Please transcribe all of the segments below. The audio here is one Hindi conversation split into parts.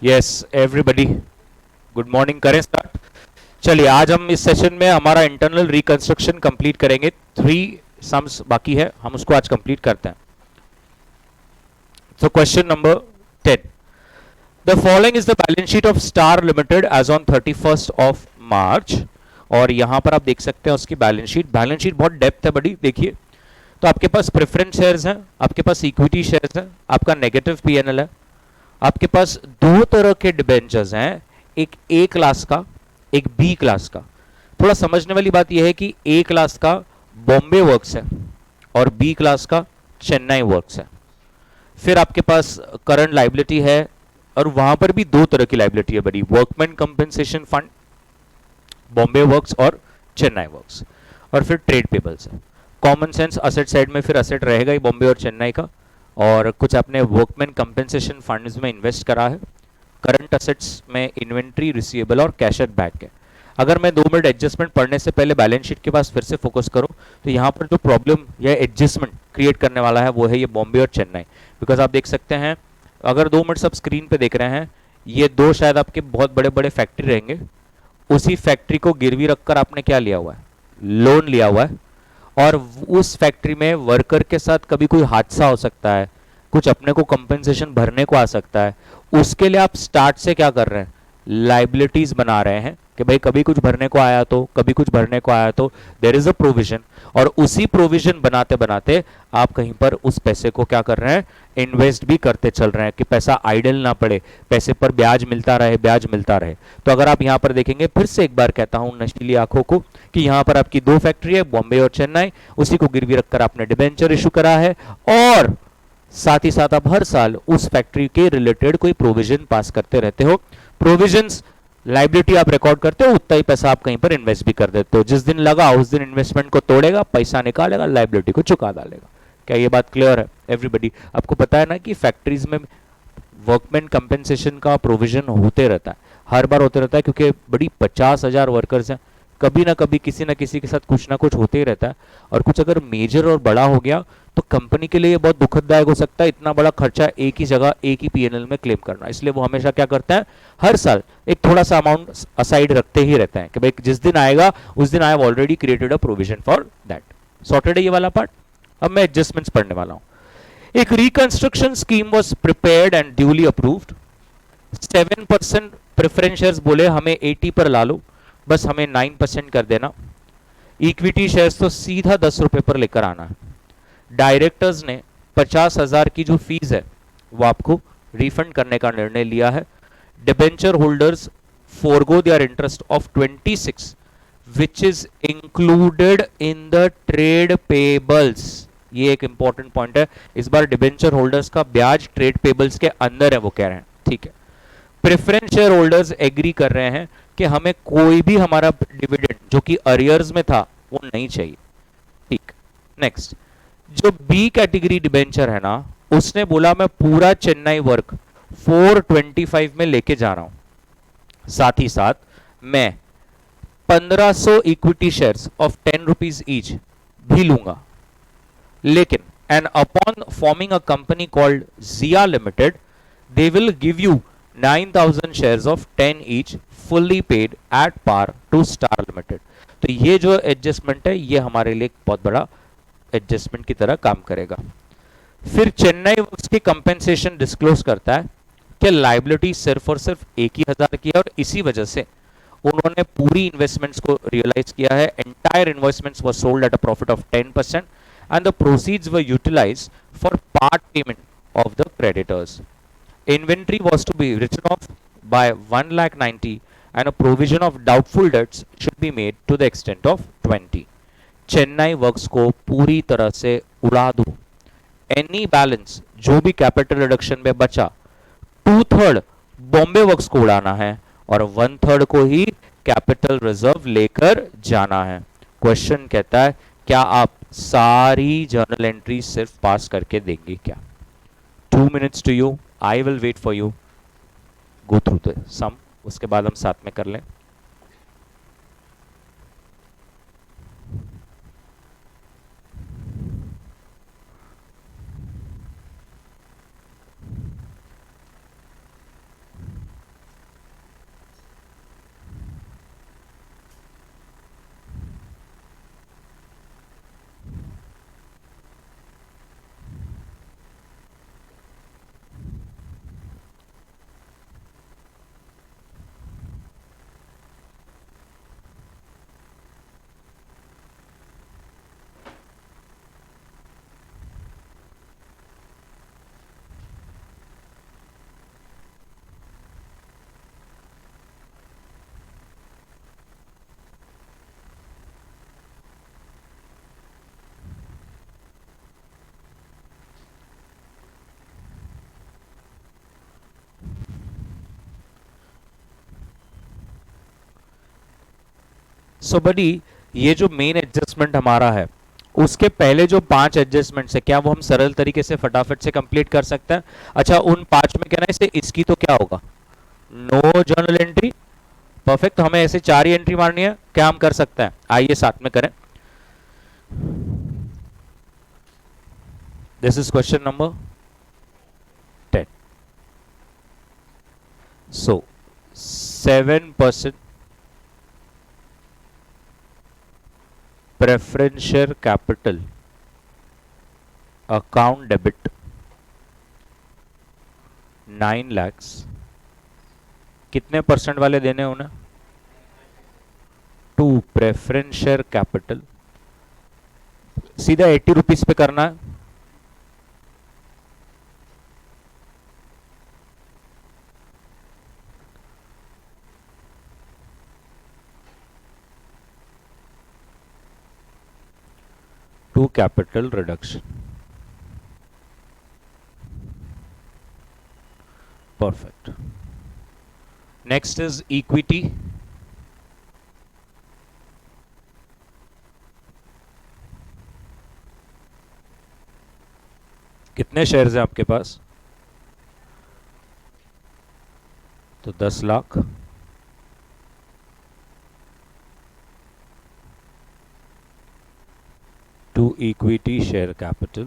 Yes everybody, good morning. करें स्टार्ट। चलिए, आज हम इस सेशन में हमारा इंटरनल रिकंस्ट्रक्शन कंप्लीट करेंगे। 3 सम्स बाकी है, हम उसको आज कंप्लीट करते हैं। So question number 10. The following is the balance sheet of Star Limited as on 31st of March. और यहां पर आप देख सकते हैं उसकी बैलेंस शीट। बैलेंस शीट बहुत डेप्थ है बड़ी, देखिए। तो आपके पास प्रेफरेंस शेयर्स हैं, आपके पास इक्विटी शेयर्स हैं, आपका नेगेटिव पीएनएल है, आपके पास दो तरह के डिबेंचर्स हैं, एक ए क्लास का, एक बी क्लास का। थोड़ा समझने वाली बात यह है कि ए क्लास का बॉम्बे वर्क्स है और बी क्लास का चेन्नई वर्क्स है। फिर आपके पास करंट लाइबिलिटी है और वहां पर भी दो तरह की लाइबिलिटी है बड़ी, workman compensation fund, Bombay works और चेन्नई वर्क्स, और फिर ट्रेड पेबल्स है। कॉमन सेंस असेट साइड में फिर असेट रहेगा ही बॉम्बे और चेन्नई का, और कुछ आपने वर्कमैन कंपेंसेशन फंड्स में इन्वेस्ट करा है। करंट असेट्स में इन्वेंट्री, रिसीवेबल और कैश एट बैंक है। अगर मैं 2 मिनट एडजस्टमेंट पढ़ने से पहले बैलेंस शीट के पास फिर से फोकस करूं, तो यहाँ पर जो प्रॉब्लम या एडजस्टमेंट क्रिएट करने वाला है वो है ये बॉम्बे और चेन्नई। बिकॉज आप देख सकते हैं, अगर 2 मिनट सब स्क्रीन पे देख रहे हैं, ये दो शायद आपके बहुत बड़े बड़े फैक्ट्री रहेंगे। उसी फैक्ट्री को गिरवी रखकर आपने क्या लिया हुआ है, लोन लिया हुआ है, और उस फैक्ट्री में वर्कर के साथ कभी कोई हादसा हो सकता है, कुछ अपने को कंपेंसेशन भरने को आ सकता है। उसके लिए आप स्टार्ट से क्या कर रहे हैं, लाइबिलिटीज बना रहे हैं कि भाई कभी कुछ भरने को आया तो, कभी कुछ भरने को आया तो देयर इज अ प्रोविजन। और उसी प्रोविजन बनाते बनाते आप कहीं पर उस पैसे को क्या कर रहे हैं, इन्वेस्ट भी करते चल रहे हैं कि पैसा आइडल ना पड़े, पैसे पर ब्याज मिलता रहे, ब्याज मिलता रहे। तो अगर आप यहां पर देखेंगे, फिर से एक बार कहता हूं नशीली आंखों को, कि यहां पर आपकी दो फैक्ट्री है, बॉम्बे और चेन्नई, उसी को गिरवी रखकर आपने डिबेंचर इशू करा है, और साथ ही साथ आप हर साल उस फैक्ट्री के रिलेटेड कोई प्रोविजन पास करते रहते हो। प्रोविजंस लाइबिलिटी आप रिकॉर्ड करते हो, उतना ही पैसा आप कहीं पर इन्वेस्ट भी कर देते हो। जिस दिन लगा उस दिन इन्वेस्टमेंट को तोड़ेगा, पैसा निकालेगा, लाइबिलिटी को चुका डालेगा। क्या ये बात क्लियर है एवरीबडी? आपको पता है ना कि फैक्ट्रीज में वर्कमैन कंपेंसेशन का प्रोविजन होते रहता है, हर बार होते रहता है, क्योंकि बड़ी 50,000 वर्कर्स हैं, कभी ना कभी किसी ना किसी के साथ कुछ ना कुछ होते ही रहता है। और कुछ अगर मेजर और बड़ा हो गया तो कंपनी के लिए ये बहुत दुखददायक हो सकता है, इतना बड़ा खर्चा एक ही जगह एक ही पीएनएल में क्लेम करना। इसलिए वो हमेशा क्या करते हैं, हर साल एक थोड़ा सा अमाउंट असाइड रखते ही रहते हैं कि भाई जिस दिन आएगा उस दिन I have already created a provision for that. Sorted है ये वाला पार्ट। अब मैं एडजस्टमेंट्स पढ़ने वाला हूं। एक reconstruction scheme was prepared and duly approved. 7% preference shares बोले हमें 80 पर ला लो, बस हमें 9% कर देना। इक्विटी शेयर्स तो सीधा 10 रुपए पर लेकर आना है। डायरेक्टर्स ने 50,000 की जो फीस है वो आपको रिफंड करने का निर्णय लिया है। Debenture holders forgo their interest of 26 which is included in the trade payables. ये एक इंपॉर्टेंट पॉइंट है, इस बार डिबेंचर होल्डर्स का ब्याज ट्रेड पेबल्स के अंदर है, वो कह रहे हैं, ठीक है। प्रेफरेंस शेयर होल्डर्स एग्री कर रहे हैं कि हमें कोई भी हमारा डिविडेंड जो कि अरियर्स में था वो नहीं चाहिए, ठीक। नेक्स्ट, जो बी कैटेगरी डिबेंचर है ना, उसने बोला मैं पूरा चेन्नई वर्क 425 में लेके जा रहा हूं, साथ ही साथ मैं 1500 equity shares of 10 rupees each भी लूंगा। लेकिन and upon forming a company called Jiya Limited they will give you 9,000 shares of 10 each fully paid at par to Star Limited. तो ये जो एडजस्टमेंट है ये हमारे लिए बहुत बड़ा एडजस्टमेंट की तरह काम करेगा। फिर चेन्नई वर्क्स की कंपेंसेशन डिस्क्लोज करता है कि लाइबिलिटी सिर्फ और सिर्फ 1,000 की है, और इसी वजह से उन्होंने पूरी इन्वेस्टमेंट्स को रियलाइज किया है। Entire investments were sold at a profit of 10% and the proceeds were utilised for part payment of the creditors. Inventory was to be written off by 1,90,000 and a provision of doubtful debts should be made to the extent of 20. Chennai works को पूरी तरह से उड़ा दो। एनी बैलेंस जो भी कैपिटल रिडक्शन में बचा, 2/3 बॉम्बे वर्क्स को उड़ाना है और 1/3 को ही कैपिटल रिजर्व लेकर जाना है। क्वेश्चन कहता है क्या आप सारी जर्नल एंट्री सिर्फ पास करके देंगे क्या? 2 minutes to you. I will wait for you. Go through the sum. उसके बाद हम साथ में कर लें। सो बडी, ये जो मेन एडजस्टमेंट हमारा है, उसके पहले जो 5 एडजस्टमेंट्स है, क्या वो हम सरल तरीके से फटाफट से कंप्लीट कर सकते हैं? अच्छा, उन 5 में कहना है इसे, इसकी तो क्या होगा? No journal entry. परफेक्ट, हमें ऐसे 4 ही एंट्री मारनी है, क्या हम कर सकते हैं? आइए साथ में करें। This is question number 10. So 7% preference share capital account debit 9 lakhs, कितने परसेंट वाले देने हैं उन्हें? 2 प्रेफरेंस शेयर कैपिटल, सीधा 80 रुपीज पे करना है। To capital reduction, perfect. Next is equity. कितने शेयर्स हैं आपके पास? तो 10 lakh. To equity share capital,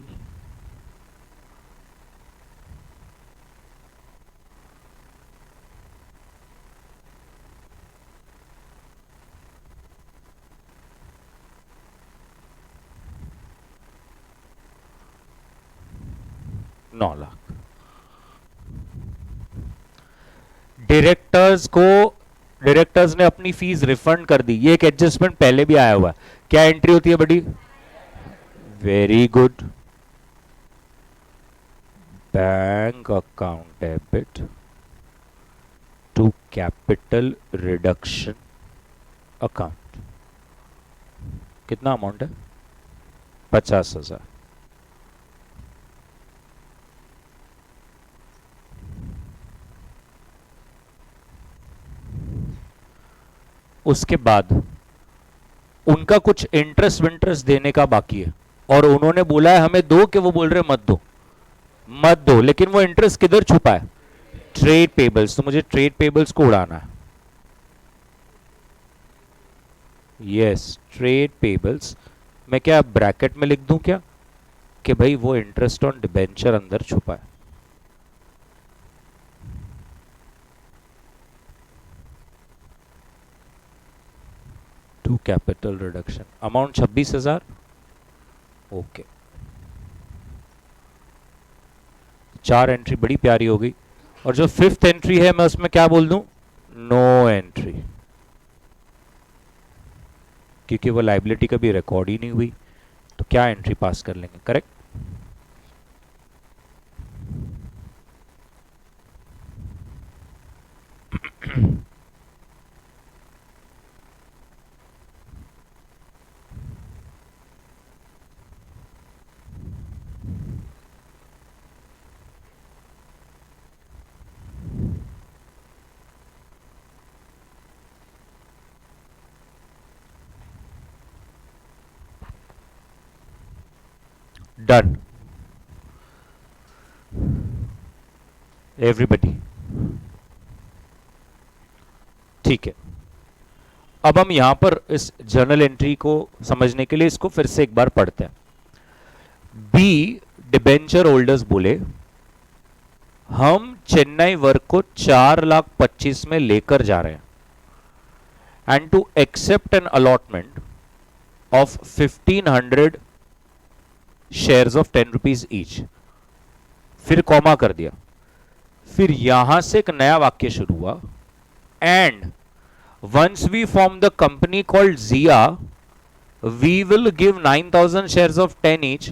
नौ लाख। डायरेक्टर्स ने अपनी फीस रिफंड कर दी, ये एक एडजस्टमेंट पहले भी आया हुआ है। क्या एंट्री होती है बड़ी? Very good, bank account debit to capital reduction account. कितना अमाउंट है? 50,000। उसके बाद उनका कुछ इंटरेस्ट विंटरेस्ट देने का बाकी है, और उन्होंने बोला है हमें दो, कि वो बोल रहे मत दो, मत दो, लेकिन वो इंटरेस्ट किधर छुपा है? Trade payables. तो मुझे ट्रेड पेबल्स को उड़ाना है। Yes, trade payables. मैं क्या ब्रैकेट में लिख दूं क्या, कि भाई वो इंटरेस्ट ऑन डिबेंचर अंदर छुपा है। To capital reduction, amount 26,000। ओके, 4 एंट्री बड़ी प्यारी हो गई। और जो 5th एंट्री है, मैं उसमें क्या बोल दूं? नो एंट्री, क्योंकि वो लाइबिलिटी कभी रिकॉर्ड ही नहीं हुई, तो क्या एंट्री पास कर लेंगे? करेक्ट। डन एवरीबडी, ठीक है। अब हम यहां पर इस जर्नल एंट्री को समझने के लिए इसको फिर से एक बार पढ़ते हैं। बी डिबेंचर होल्डर्स बोले हम चेन्नई वर्क को 4,25,000 में लेकर जा रहे हैं, and to accept an allotment of 1,500 shares of 10 rupees each. फिर कॉमा कर दिया, फिर यहां से एक नया वाक्य शुरू हुआ, and once we form the company called Zia, we will give 9,000 shares of 10 each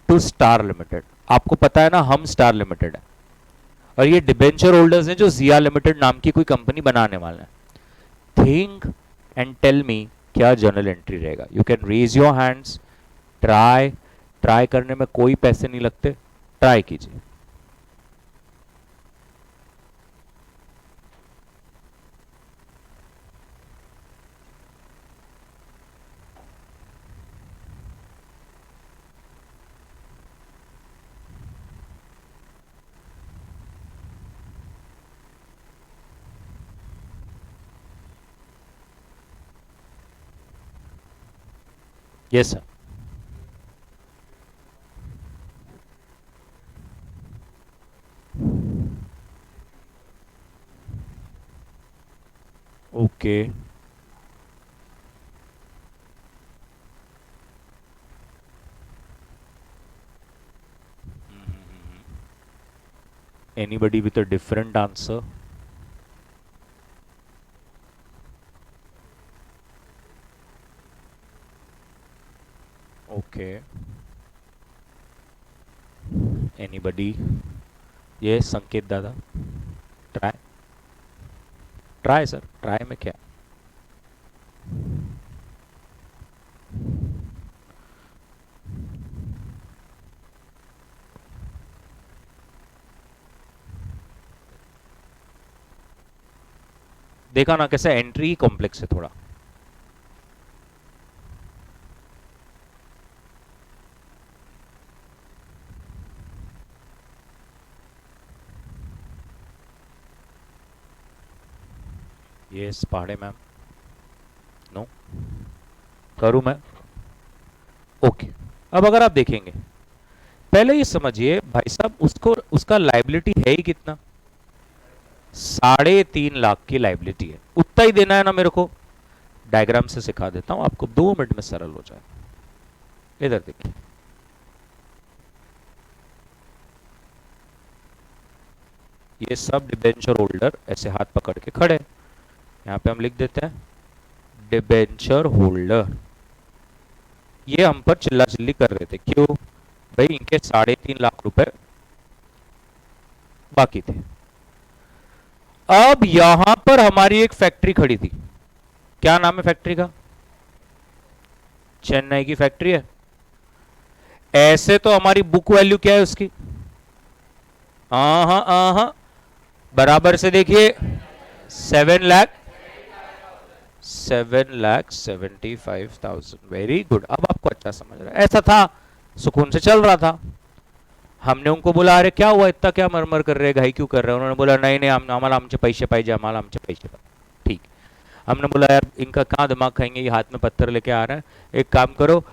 to Star Limited। आपको पता है ना, हम स्टार लिमिटेड है, और ये डिबेंचर होल्डर्स हैं जो जिया लिमिटेड नाम की कोई कंपनी बनाने वाले हैं। थिंक एंड टेल मी क्या जर्नल एंट्री रहेगा। You can raise your hands, try करने में कोई पैसे नहीं लगते, ट्राई कीजिए। Yes sir. Okay anybody with a different answer? Okay. Anybody? Yes, संकेत दादा। Try. Try sir. Try में क्या? देखा ना कैसे एंट्री कॉम्प्लेक्स है थोड़ा। यस पहाड़े मैम। नो करूं मैं? ओके अब अगर आप देखेंगे पहले ये समझिए भाई साहब उसको उसका लाइबिलिटी है ही कितना? 3.5 लाख की लाइबिलिटी है। उतना ही देना है ना मेरे को। डायग्राम से सिखा देता हूं आपको 2 मिनट में सरल हो जाए। इधर देखिए ये सब डिबेंचर होल्डर ऐसे हाथ पकड़ के खड़े। यहां पे हम लिख देते हैं डिबेंचर होल्डर। ये हम पर चिल्ला चिल्ली कर रहे थे क्यों भाई? इनके 3.5 लाख रुपए बाकी थे। अब यहां पर हमारी एक फैक्ट्री खड़ी थी। क्या नाम है फैक्ट्री का? चेन्नई की फैक्ट्री है। ऐसे तो हमारी बुक वैल्यू क्या है उसकी? बराबर से देखिए 7,75,000। Very good. अब आपको अच्छा समझ रहा है। ऐसा था सुकून से चल रहा था। हमने उनको बोला अरे क्या हुआ इतना क्या मरमर कर रहे घाई क्यों कर रहे हैं? उन्होंने बोला नहीं नहीं आम्हाला आमचे पैसे पाहिजे, आम्हाला आमचे पैसे पाहिजे। ठीक। हमने बोला यार इनका कहाँ दिमाग खाएंगे, ये हाथ में पत्थर लेके आ रहे हैं। एक काम करो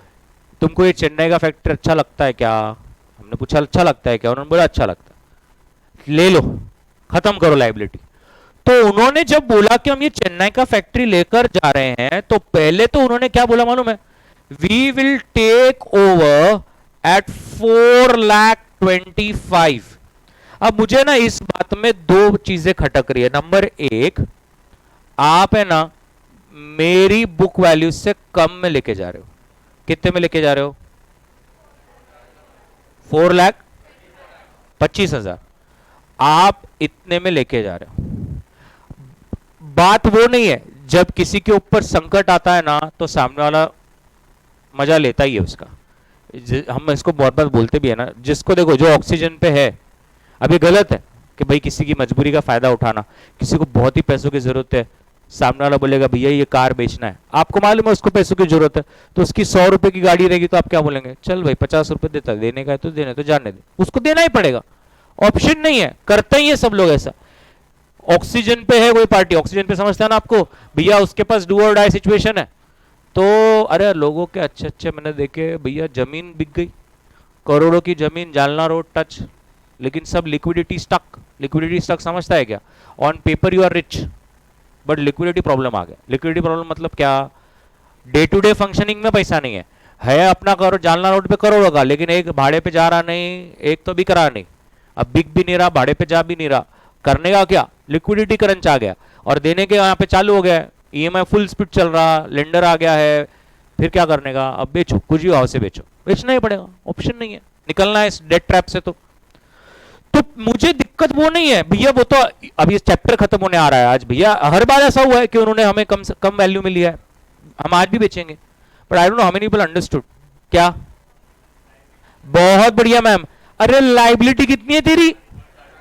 तुमको ये चेन्नई का फैक्ट्री अच्छा लगता है क्या? हमने पूछा अच्छा लगता है क्या? उन्होंने बोला अच्छा लगता है, ले लो खत्म करो लाइबिलिटी। तो उन्होंने जब बोला कि हम ये चेन्नई का फैक्ट्री लेकर जा रहे हैं तो पहले तो उन्होंने क्या बोला मालूम है? We will take over at 4,25,000। अब मुझे ना इस बात में 2 चीजें खटक रही है। नंबर 1 आप है ना मेरी बुक वैल्यू से कम में लेके जा रहे हो। कितने में लेके जा रहे हो? 4,25,000 आप इतने में लेके जा रहे हो। बात वो नहीं है, जब किसी के ऊपर संकट आता है ना तो सामने वाला मजा लेता ही है उसका। हम इसको बहुत बार बोलते भी है ना, जिसको देखो जो ऑक्सीजन पे है। अब ये गलत है कि भाई किसी की मजबूरी का फायदा उठाना। किसी को बहुत ही पैसों की जरूरत है, सामने वाला बोलेगा भैया ये कार बेचना है, आपको मालूम है उसको पैसों की जरूरत है, तो उसकी 100 रुपए की गाड़ी रहेगी तो आप क्या बोलेंगे? चल भाई 50 रुपए देता, देने का है तो देने, तो जाने दे, उसको देना ही पड़ेगा। ऑप्शन नहीं है, करते ही है सब लोग ऐसा। ऑक्सीजन पे है कोई पार्टी, ऑक्सीजन पे समझता है ना आपको, भैया उसके पास डू और डाई सिचुएशन है तो अरे लोगों के अच्छे अच्छे मैंने देखे भैया जमीन बिक गई, करोड़ों की जमीन जालना रोड टच, लेकिन सब लिक्विडिटी स्टक। लिक्विडिटी स्टक समझता है क्या? On paper you are rich but liquidity problem आ गया। लिक्विडिटी प्रॉब्लम मतलब क्या? डे टू डे फंक्शनिंग में पैसा नहीं है अपना करो जालना रोड पे करोड़ों का, लेकिन एक भाड़े पे जा रहा नहीं, एक तो बिक रहा नहीं, अब बिक भी नहीं रहा, भाड़े पे जा भी नहीं रहा, करने का क्या? लिक्विडिटी करंच आ गया और देने के यहाँ पे चालू हो गया। ईएमआई फुल स्पीड चल रहा, लेंडर आ गया है, फिर क्या करने का? अब बेचो, कुछ भी भाव से बेचो, बेचना ही पड़ेगा, ऑप्शन नहीं है, निकलना है इस डेट ट्रैप से। तो मुझे दिक्कत वो नहीं है भैया, वो तो अभी चैप्टर खत्म होने आ रहा है आज। भैया हर बार ऐसा हुआ है कि उन्होंने हमें कम से कम वैल्यू में लिया है, हम आज भी बेचेंगे, but I don't know how many people understood. क्या? बहुत बढ़िया मैम। अरे लाइबिलिटी कितनी है तेरी?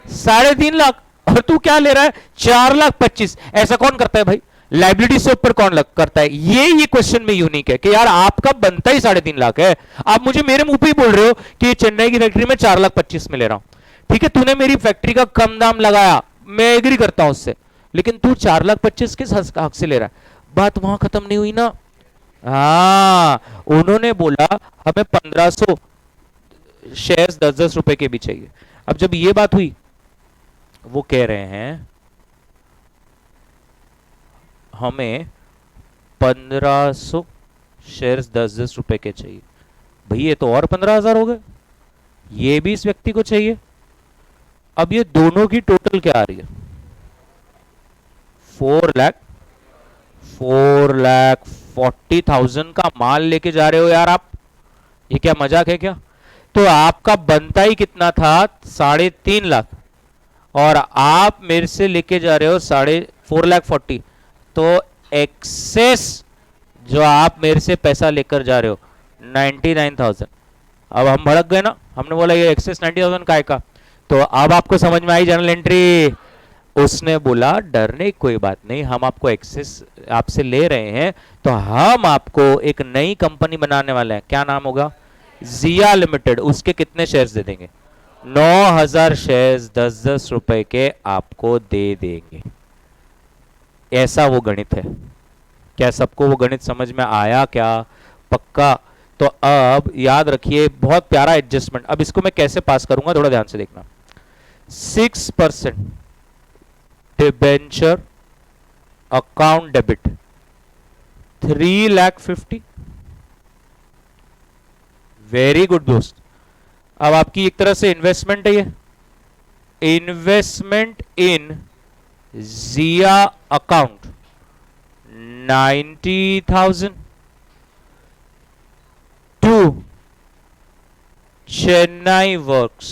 3.5 लाख, और तू क्या ले रहा है? 4,25,000। ऐसा कौन करता है भाई? लाइबिलिटी से ऊपर कौन करता है? ये क्वेश्चन में यूनिक है कि यार आपका बनता ही 3.5 लाख है, आप मुझे मेरे मुंह पे ही बोल रहे हो कि चेन्नई की फैक्ट्री में 4,25,000 में ले रहा हूं। ठीक है, तूने मेरी फैक्ट्री का कम दाम लगाया, मैं एग्री करता हूं उससे, लेकिन तू 4,25,000 किस हक से ले रहा है? बात वहां खत्म नहीं हुई ना। हाँ, उन्होंने बोला हमें 1500 शेयर्स 10-10 रुपए के भी चाहिए। अब जब ये बात हुई, वो कह रहे हैं हमें 1500 शेयर्स 10-10 रुपए के चाहिए। भैया ये तो और 15,000 हो गए, ये भी इस व्यक्ति को चाहिए। अब ये दोनों की टोटल क्या आ रही है? 4 लाख, 4,40,000 का माल लेके जा रहे हो यार आप। ये क्या मजाक है क्या? तो आपका बनता ही कितना था? 3.5 लाख, और आप मेरे से लेके जा रहे हो 4,40,000। तो एक्सेस जो आप मेरे से पैसा लेकर जा रहे हो 99,000। अब हम भड़क गए ना, हमने बोला ये एक्सेस 90,000 का है का। तो अब आपको समझ में आई जर्नल एंट्री। उसने बोला डरने की कोई बात नहीं, हम आपको एक्सेस आपसे ले रहे हैं, तो हम आपको एक नई कंपनी बनाने वाले हैं। क्या नाम होगा? जिया लिमिटेड। उसके कितने शेयर्स दे देंगे? 9,000 शेयर्स 10-10 रुपए के आपको दे देंगे। ऐसा वो गणित है। क्या सबको वो गणित समझ में आया क्या? पक्का? तो अब याद रखिए, बहुत प्यारा एडजस्टमेंट। अब इसको मैं कैसे पास करूंगा, थोड़ा ध्यान से देखना। 6% debenture account debit 3,50,000। Very good दोस्त। अब आपकी एक तरह से इन्वेस्टमेंट है ये। Investment in Jiya account 90,000 to Chennai works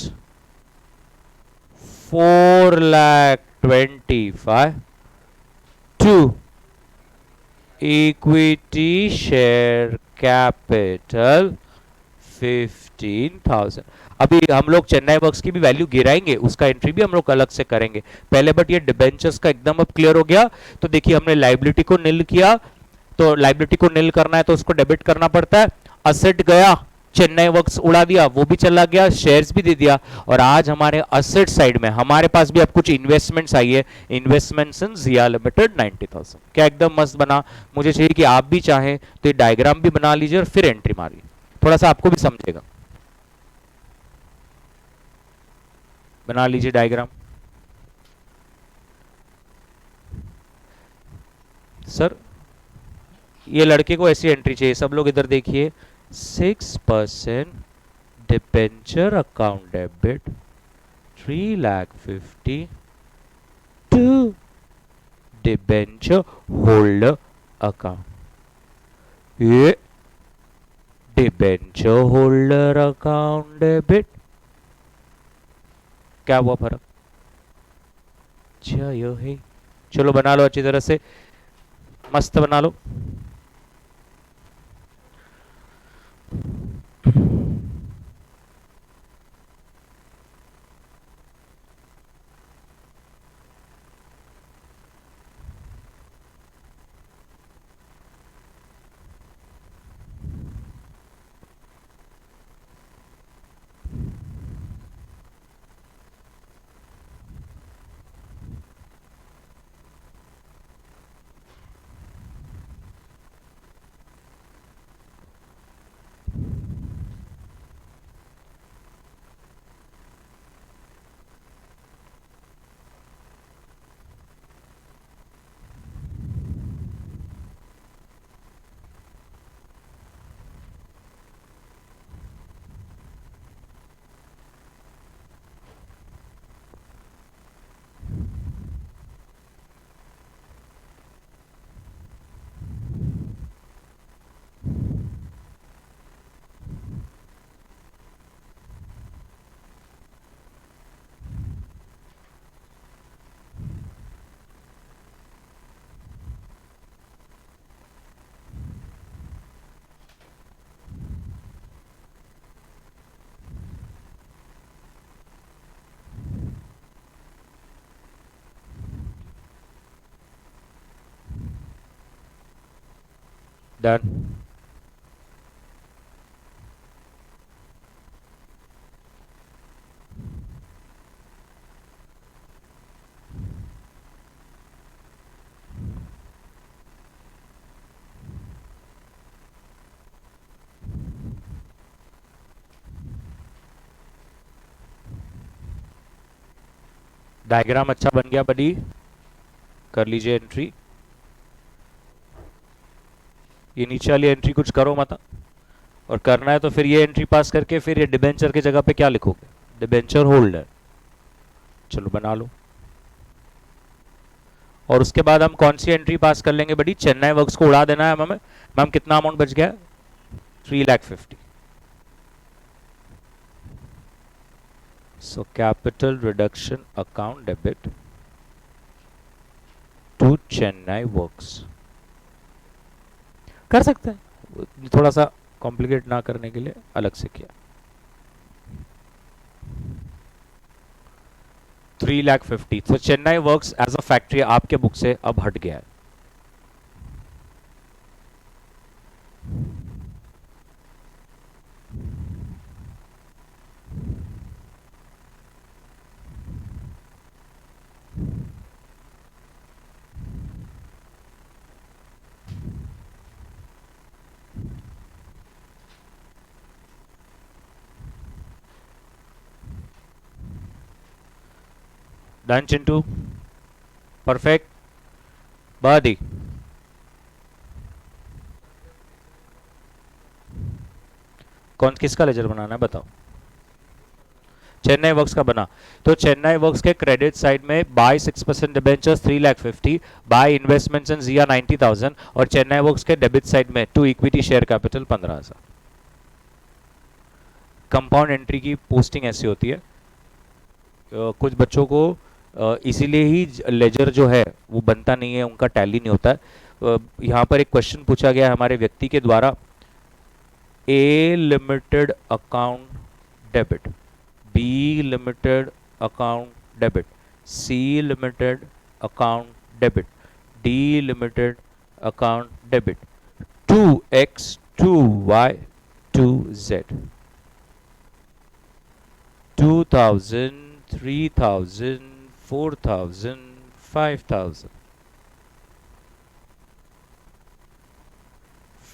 4,25,000 to equity share capital 15,000। अभी हम लोग चेन्नई वर्क्स की भी वैल्यू गिराएंगे, उसका एंट्री भी हम लोग अलग से करेंगे पहले। बट ये डिबेंचर्स का एकदम अब क्लियर हो गया। तो देखिए हमने लाइबिलिटी को निल किया, तो लाइबिलिटी को निल करना है तो उसको डेबिट करना पड़ता है। असेट गया, चेन्नई वर्क्स उड़ा दिया, वो भी चला गया, शेयर्स भी दे दिया। और आज हमारे असेट साइड में हमारे पास भी अब कुछ इन्वेस्टमेंट्स आई है। Investments in Jiya Limited 90,000। क्या एकदम मस्त बना? मुझे चाहिए कि आप भी चाहें तो ये डायग्राम भी बना लीजिए और फिर एंट्री मारिए, थोड़ा सा आपको भी समझेगा। बना लीजिए डायग्राम। सर ये लड़के को ऐसी एंट्री चाहिए, सब लोग इधर देखिए। 6% debenture account debit 3,50,000 to debenture holder account. ये डिबेंचर होल्डर अकाउंट डेबिट, क्या हुआ फर्क? अच्छा यो है। चलो बना लो अच्छी तरह से, मस्त बना लो। डन। डायग्राम अच्छा बन गया बडी, कर लीजिए एंट्री। ये नीचे वाली एंट्री कुछ करो मत, और करना है तो फिर ये एंट्री पास करके फिर ये डिबेंचर की जगह पे क्या लिखोगे, डिबेंचर होल्डर। चलो बना लो। और उसके बाद हम कौन सी एंट्री पास कर लेंगे बड़ी, चेन्नई वर्क्स को उड़ा देना है हमें। मैम कितना अमाउंट बच गया, 3,50,000। So capital reduction account debit to Chennai works. कर सकते हैं, थोड़ा सा कॉम्प्लिकेट ना करने के लिए अलग से किया। 3,50,000। तो Chennai works as a factory आपके बुक से अब हट गया है। Done Chintu, perfect. बडी कौन किसका लेजर बनाना है बताओ, चेन्नई वर्क्स का बना। तो चेन्नई वर्क्स के क्रेडिट साइड में by 6% debentures 3,50,000, by investments in जिया 90,000, और चेन्नई वर्क्स के डेबिट साइड में to equity share capital 15,000। Compound entry की पोस्टिंग ऐसी होती है, कुछ बच्चों को इसीलिए ही लेजर जो है वो बनता नहीं है, उनका टैली नहीं होता है। यहाँ पर एक क्वेश्चन पूछा गया है हमारे व्यक्ति के द्वारा, A limited account debit, B limited account debit, C limited account debit, D limited account debit, 2x 2y 2z, 2,000 3,000 4,000 5,000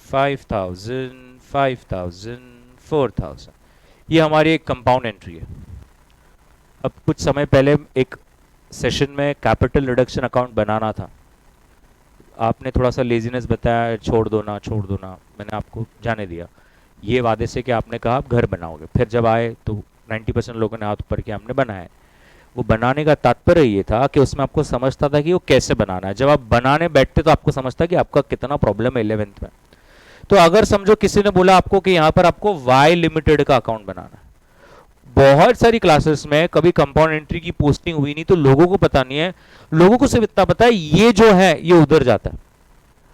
5,000 5,000 4,000। ये हमारी एक कंपाउंड एंट्री है। अब कुछ समय पहले एक सेशन में कैपिटल रिडक्शन अकाउंट बनाना था, आपने थोड़ा सा लेजीनेस बताया, छोड़ दो ना छोड़ दो ना, मैंने आपको जाने दिया ये वादे से कि आपने कहा आप घर बनाओगे। फिर जब आए तो 90% लोगों ने हाथ ऊपर किया, हमने बनाया। वो बनाने का तात्पर्य ये था कि उसमें आपको समझता था कि वो कैसे बनाना है। जब आप बनाने बैठते तो आपको समझता कि आपका कितना प्रॉब्लम है 11th में। तो अगर समझो किसी ने बोला आपको कि यहाँ पर आपको वाई लिमिटेड का अकाउंट बनाना है, बहुत सारी क्लासेस में कभी कंपाउंड एंट्री की पोस्टिंग हुई नहीं तो लोगों को पता नहीं है, लोगों को सिर्फ इतना पता है ये जो है ये उधर जाता है,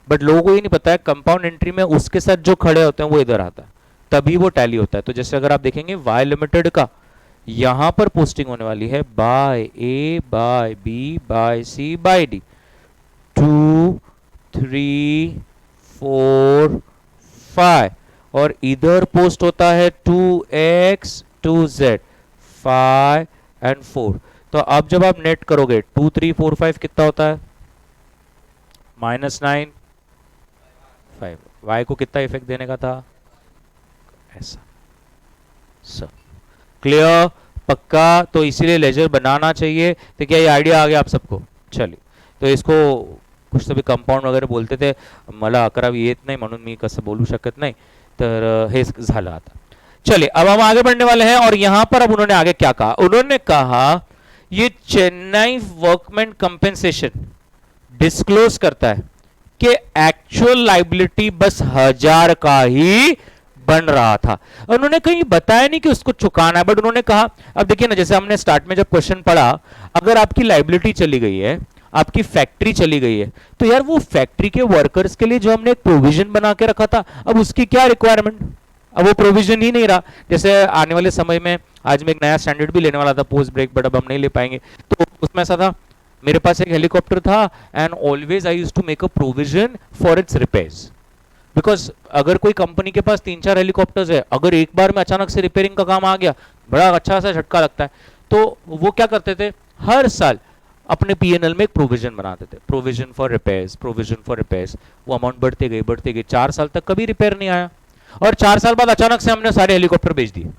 बट लोगों को ये नहीं पता है कंपाउंड एंट्री में उसके साथ जो खड़े होते हैं वो इधर आता है, तभी वो टैली होता है। तो जैसे अगर आप देखेंगे वाई लिमिटेड का यहां पर पोस्टिंग होने वाली है बाय ए बाय बी बाय सी बाय डी, 2 3 4 5, और इधर पोस्ट होता है 2x 2z 5 एंड 4। तो अब जब आप नेट करोगे 2 3 4 5 कितना होता है, -9 5। y को कितना इफेक्ट देने का था, ऐसा। सब क्लियर, पक्का। तो इसीलिए लेजर बनाना चाहिए। तो क्या ये आइडिया आ गया आप सबको? चलिए, तो इसको कुछ तरी कंपाउंड वगैरे बोलते थे, मला 11वी येत नाही म्हणून मी कसं बोलू शकत नाही, तर हे झालं आता। चलिए अब हम आगे बढ़ने वाले हैं, और यहां पर अब उन्होंने आगे क्या कहा, उन्होंने कहा ये चेन्नई वर्कमैन कंपेंसेशन डिस्क्लोज करता है कि एक्चुअल लाइबिलिटी बस 1000 का ही बन रहा था, उन्होंने कहीं बताया नहीं कि उसको चुकाना है, बट उन्होंने कहा। अब देखिए ना, जैसे हमने स्टार्ट में जब क्वेश्चन पढ़ा, अगर आपकी लाइबिलिटी चली गई है, आपकी फैक्ट्री चली गई है, तो यार वो फैक्ट्री के वर्कर्स के लिए जो हमने एक प्रोविजन बना के रखा था, अब उसकी क्या रिक्वायरमेंट, अब वो प्रोविजन ही नहीं रहा। जैसे आने वाले समय में आज मैं एक नया स्टैंडर्ड भी लेने वाला था पोस्ट ब्रेक, बट अब हम नहीं ले पाएंगे। तो उसमें ऐसा था, मेरे पास एक हेलीकॉप्टर था and always I used to make a provision for its repairs, because अगर कोई कंपनी के पास 3-4 हेलीकॉप्टर्स है, अगर एक बार में अचानक से रिपेयरिंग का काम आ गया, बड़ा अच्छा सा झटका लगता है। तो वो क्या करते थे, हर साल अपने पीएनएल में एक प्रोविजन बनाते थे, provision for repairs, provision for repairs. वो अमाउंट बढ़ते गई 4 साल तक कभी रिपेयर नहीं आया, और 4 साल बाद अचानक से हमने सारे हेलीकॉप्टर बेच दिए।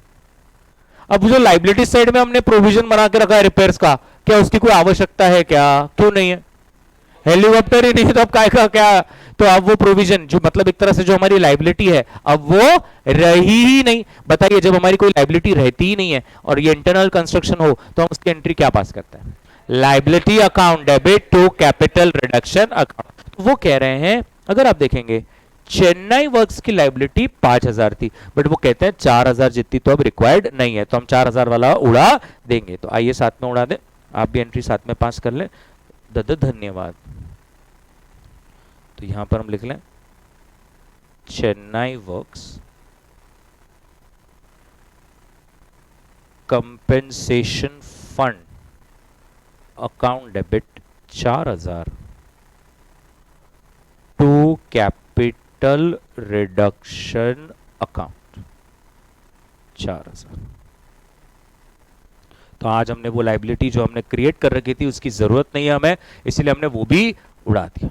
अब जो लाइबिलिटी साइड में हमने प्रोविजन बना के रखा है रिपेयर्स का, क्या उसकी कोई आवश्यकता है क्या? क्यों नहीं है? हेलीकॉप्टर ही नहीं है तो अब काय का क्या? तो अब वो प्रोविजन जो मतलब एक तरह से जो हमारी लाइबिलिटी है अब वो रही ही नहीं। बताइए जब हमारी कोई लाइबिलिटी रहती ही नहीं है और ये इंटरनल कंस्ट्रक्शन हो तो हम उसकी एंट्री क्या पास करते हैं? Liability account debit to capital reduction account. तो वो कह रहे हैं अगर आप देखेंगे चेन्नई वर्क्स की लाइबिलिटी 5,000 थी बट वो कहते हैं 4,000 जितनी तो अब रिक्वायर्ड नहीं है तो हम 4,000 वाला उड़ा देंगे। तो आइए साथ में उड़ा दें, आप भी एंट्री साथ में पास कर लें। धन्यवाद। तो यहां पर हम लिख लें Chennai works compensation fund account debit 4,000 to capital reduction account 4,000। तो आज हमने वो लाइबिलिटी जो हमने क्रिएट कर रखी थी उसकी जरूरत नहीं है हमें, इसीलिए हमने वो भी उड़ा दिया।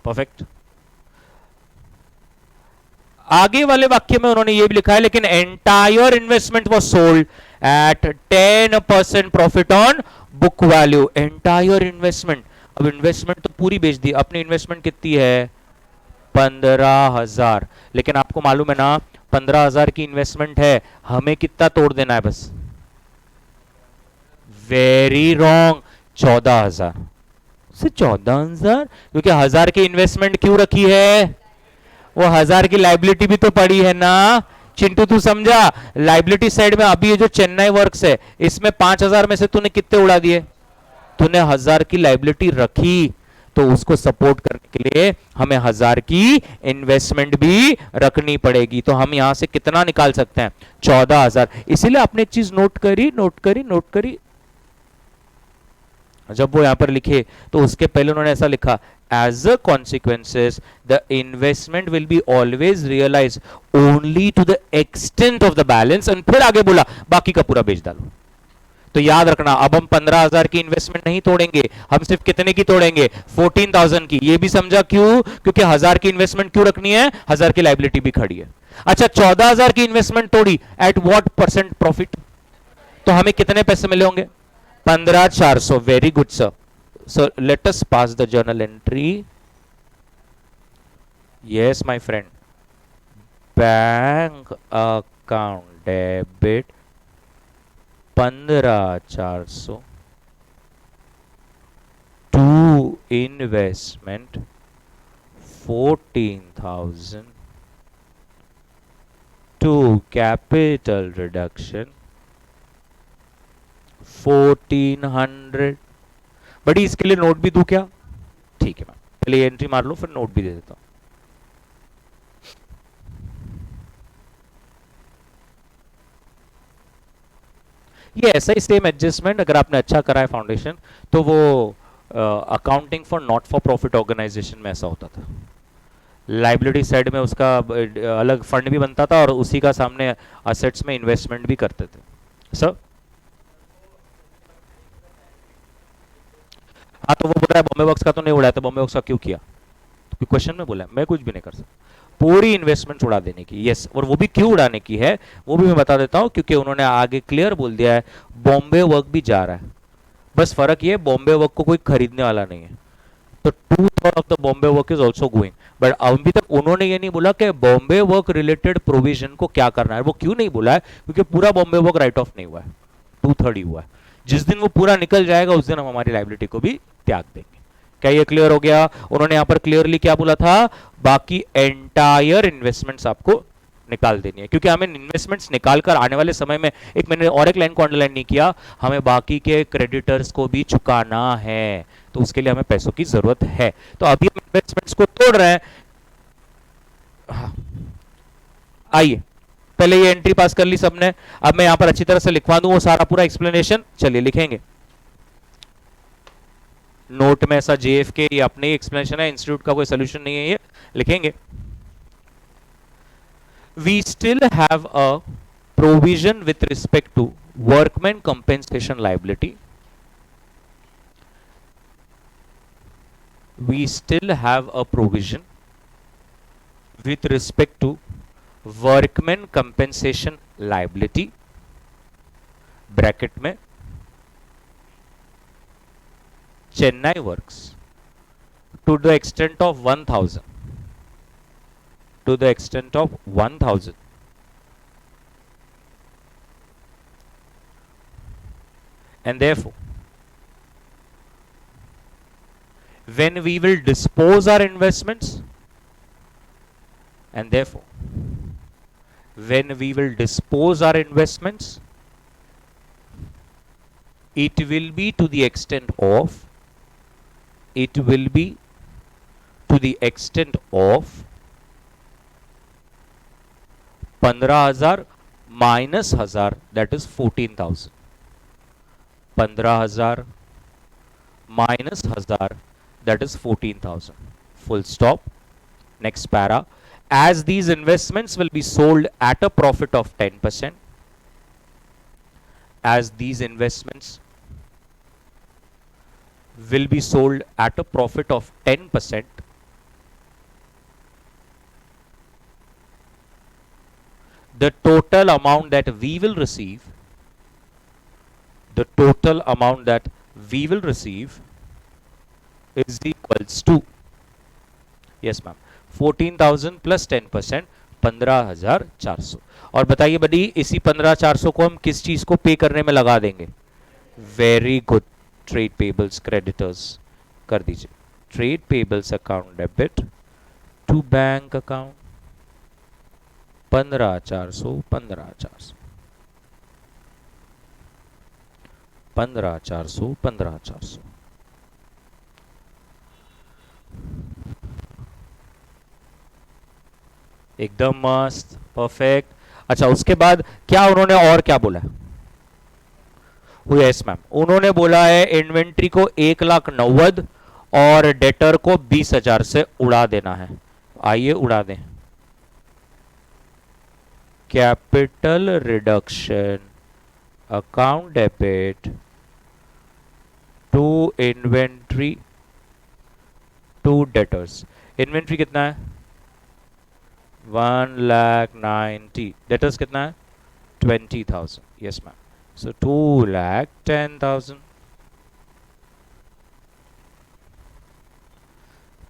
परफेक्ट। आगे वाले वाक्य में उन्होंने ये भी लिखा है लेकिन entire investment was sold at 10% profit on book value. Entire investment, अब इन्वेस्टमेंट तो पूरी बेच दी, अपनी इन्वेस्टमेंट कितनी है? 15,000। लेकिन आपको मालूम है ना 15,000 की इन्वेस्टमेंट है, हमें कितना तोड़ देना है बस? वेरी रॉन्ग, 14,000 से 14,000, क्योंकि 1,000 की इन्वेस्टमेंट क्यों रखी है? वो 1,000 की लाइबिलिटी भी तो पड़ी है ना चिंटू, तू समझा? लाइबिलिटी साइड में अभी ये जो चेन्नई वर्क्स है इसमें 5,000 में से तूने कितने उड़ा दिए? तूने 1,000 की लाइबिलिटी रखी तो उसको सपोर्ट करने के लिए हमें 1,000 की इन्वेस्टमेंट भी रखनी पड़ेगी। तो हम यहां से कितना निकाल सकते हैं? 14,000। इसीलिए आपने एक चीज नोट करी। जब वो यहां पर लिखे तो उसके पहले उन्होंने ऐसा लिखा as a consequences the investment will be always realise only to the extent of the balance, and फिर आगे बोला बाकी का पूरा बेच डालो। तो याद रखना अब हम 15,000 की इन्वेस्टमेंट नहीं तोड़ेंगे, हम सिर्फ कितने की तोड़ेंगे? 14,000 की। ये भी समझा क्यों? क्योंकि 1,000 की इन्वेस्टमेंट क्यों रखनी है? 1,000 की लाइबिलिटी भी खड़ी है। अच्छा 14,000 की इन्वेस्टमेंट तोड़ी, एट व्हाट परसेंट प्रॉफिट? तो हमें कितने पैसे मिले होंगे? 15,400। Very good sir. So let us pass the journal entry. Yes my friend, bank account debit 15,400 to investment 14,000 to capital reduction 1,400। बड़ी इसके लिए नोट भी दूं क्या? ठीक है मैम, पहले एंट्री मार लो फिर नोट भी दे देता हूं। ये ऐसा ही सेम एडजस्टमेंट अगर आपने अच्छा करा है फाउंडेशन तो वो accounting for not for profit organisation में ऐसा होता था। लाइबिलिटी साइड में उसका अलग फंड भी बनता था और उसी का सामने असेट्स में इन्वेस्टमेंट भी करते थे सर। हाँ तो वो बोल रहा है बॉम्बे वर्क्स का तो नहीं उड़ाया, तो बॉम्बे वर्क्स का क्यों किया? तो क्वेश्चन में बोला मैं कुछ भी नहीं कर सकता, पूरी इन्वेस्टमेंट उड़ा देने की। यस, और वो भी क्यों उड़ाने की है वो भी मैं बता देता हूं, क्योंकि उन्होंने आगे क्लियर बोल दिया है बॉम्बे वर्क भी जा रहा है, बस फर्क ये बॉम्बे वर्क को कोई खरीदने वाला नहीं है। तो 2/3 of the Bombay work is also going, but अभी तक उन्होंने ये नहीं बोला कि बॉम्बे वर्क रिलेटेड प्रोविजन को क्या करना है। वो क्यों नहीं बोला है? क्योंकि पूरा बॉम्बे वर्क राइट ऑफ नहीं हुआ है, 2/3 ही हुआ है। जिस दिन वो पूरा निकल जाएगा उस दिन हम हमारी लाइबिलिटी को भी त्याग देंगे। क्या ये क्लियर हो गया? उन्होंने यहां पर क्लियरली क्या बोला था? बाकी एंटायर इन्वेस्टमेंट्स आपको निकाल देनी है, क्योंकि हमें इन्वेस्टमेंट्स निकालकर आने वाले समय में एक मैंने और एक लाइन को अंडरलाइन नहीं किया, हमें बाकी के क्रेडिटर्स को भी चुकाना है, तो उसके लिए हमें पैसों की जरूरत है। तो अभी हम इन्वेस्टमेंट्स को तोड़ रहे हैं। हाँ। आइए पहले ये एंट्री पास कर ली सबने, अब मैं यहां पर अच्छी तरह से लिखवा दूं वो सारा पूरा एक्सप्लेनेशन। चलिए लिखेंगे नोट में, ऐसा जेएफके ये अपने एक्सप्लेनेशन है, इंस्टीट्यूट का कोई सोल्यूशन नहीं है, ये लिखेंगे we still have a provision with respect to workman compensation liability. We still have a provision with respect to workman compensation liability bracket में Chennai works to the extent of 1000, to the extent of 1000, and therefore when we will dispose our investments, and therefore when we will dispose our investments, it will be to the extent of, it will be to the extent of 15,000 minus 1000, that is 14,000. 15,000 minus 1000, that is 14,000. Full stop. Next para. As these investments will be sold at a profit of 10%, as these investments will be sold at a profit of 10%, the total amount that we will receive, the total amount that we will receive is equals to, yes ma'am, 14,000 plus 10%, 15,400. और बताइए बड़ी, इसी 15,400 को हम किस चीज को पे करने में लगा देंगे? Very good, trade payables creditors कर दीजिए. Trade payables account debit to bank account 15,400, 15,400, 15,400, 15,400. एकदम मस्त, परफेक्ट. अच्छा, उसके बाद क्या उन्होंने और क्या बोला? यस मैम, उन्होंने बोला है इन्वेंट्री को 1,90,000 और डेटर को 20,000 से उड़ा देना है. आइए उड़ा दें. Capital reduction account debit to inventory to debtors. Inventory कितना है? 1,90,000. डेटर्स कितना है? 20,000. Yes ma'am. So 2,10,000.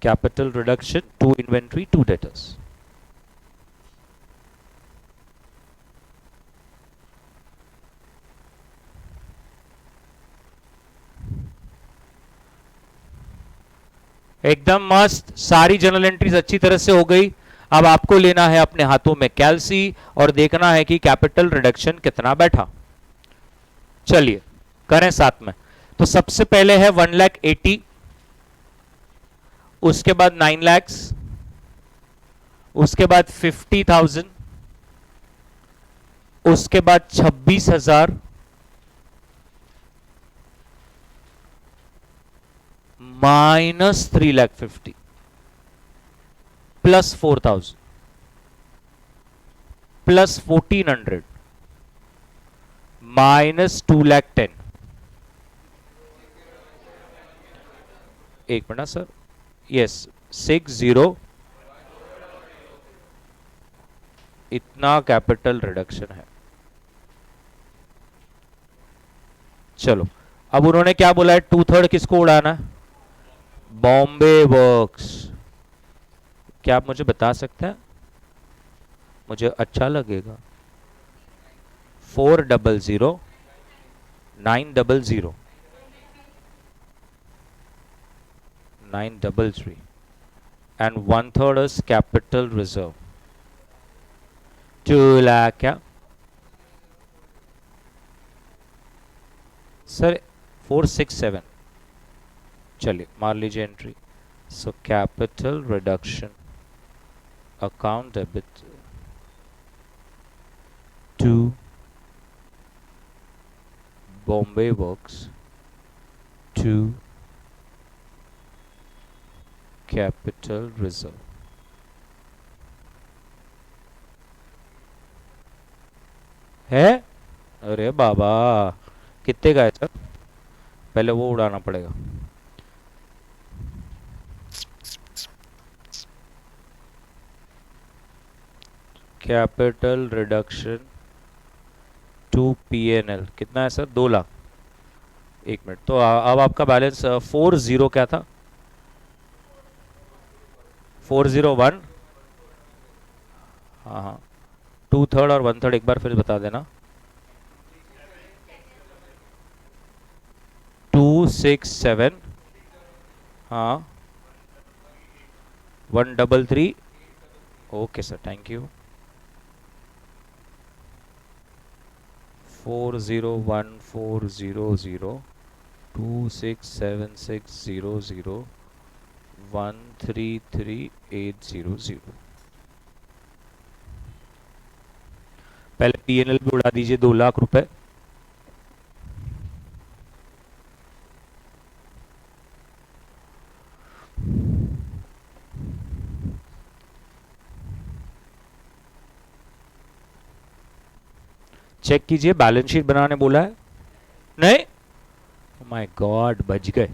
Capital reduction to inventory to debtors. एकदम मस्त. सारी जनरल एंट्रीज अच्छी तरह से हो गई. अब आपको लेना है अपने हाथों में कैलसी और देखना है कि कैपिटल रिडक्शन कितना बैठा. चलिए करें साथ में. तो सबसे पहले है 1,80,000, उसके बाद 9 लाख, उसके बाद 50,000, उसके बाद 26,000, माइनस 3,50,000 प्लस 4,000 प्लस 1,400 माइनस 2,10,000. एक मिनट सर. यस, 60. इतना कैपिटल रिडक्शन है. चलो, अब उन्होंने क्या बोला है? 2/3 किसको उड़ाना है? बॉम्बे वर्क्स. क्या आप मुझे बता सकते हैं? मुझे अच्छा लगेगा. 400, 900, 933 and 1/3 is capital reserve. 2 lakh. क्या सर? 467. चलिए मार लीजिए entry. So capital reduction account debit to Bombay Works to capital reserve. है? अरे बाबा, कितने का है सर? पहले वो उड़ाना पड़ेगा. कैपिटल रिडक्शन टू PNL कितना है सर? 2 लाख। एक मिनट, तो अब आपका बैलेंस 40 क्या था? 401। हाँ हाँ, 2/3 और 1/3 एक बार फिर बता देना। 267। हाँ, 133। Okay sir, thank you. 401400 26760 133800। पहले PNL भी उड़ा दीजिए 2 लाख रुपए। चेक कीजिए, बैलेंस शीट बनाने बोला है? नहीं, माय गॉड, बच गए।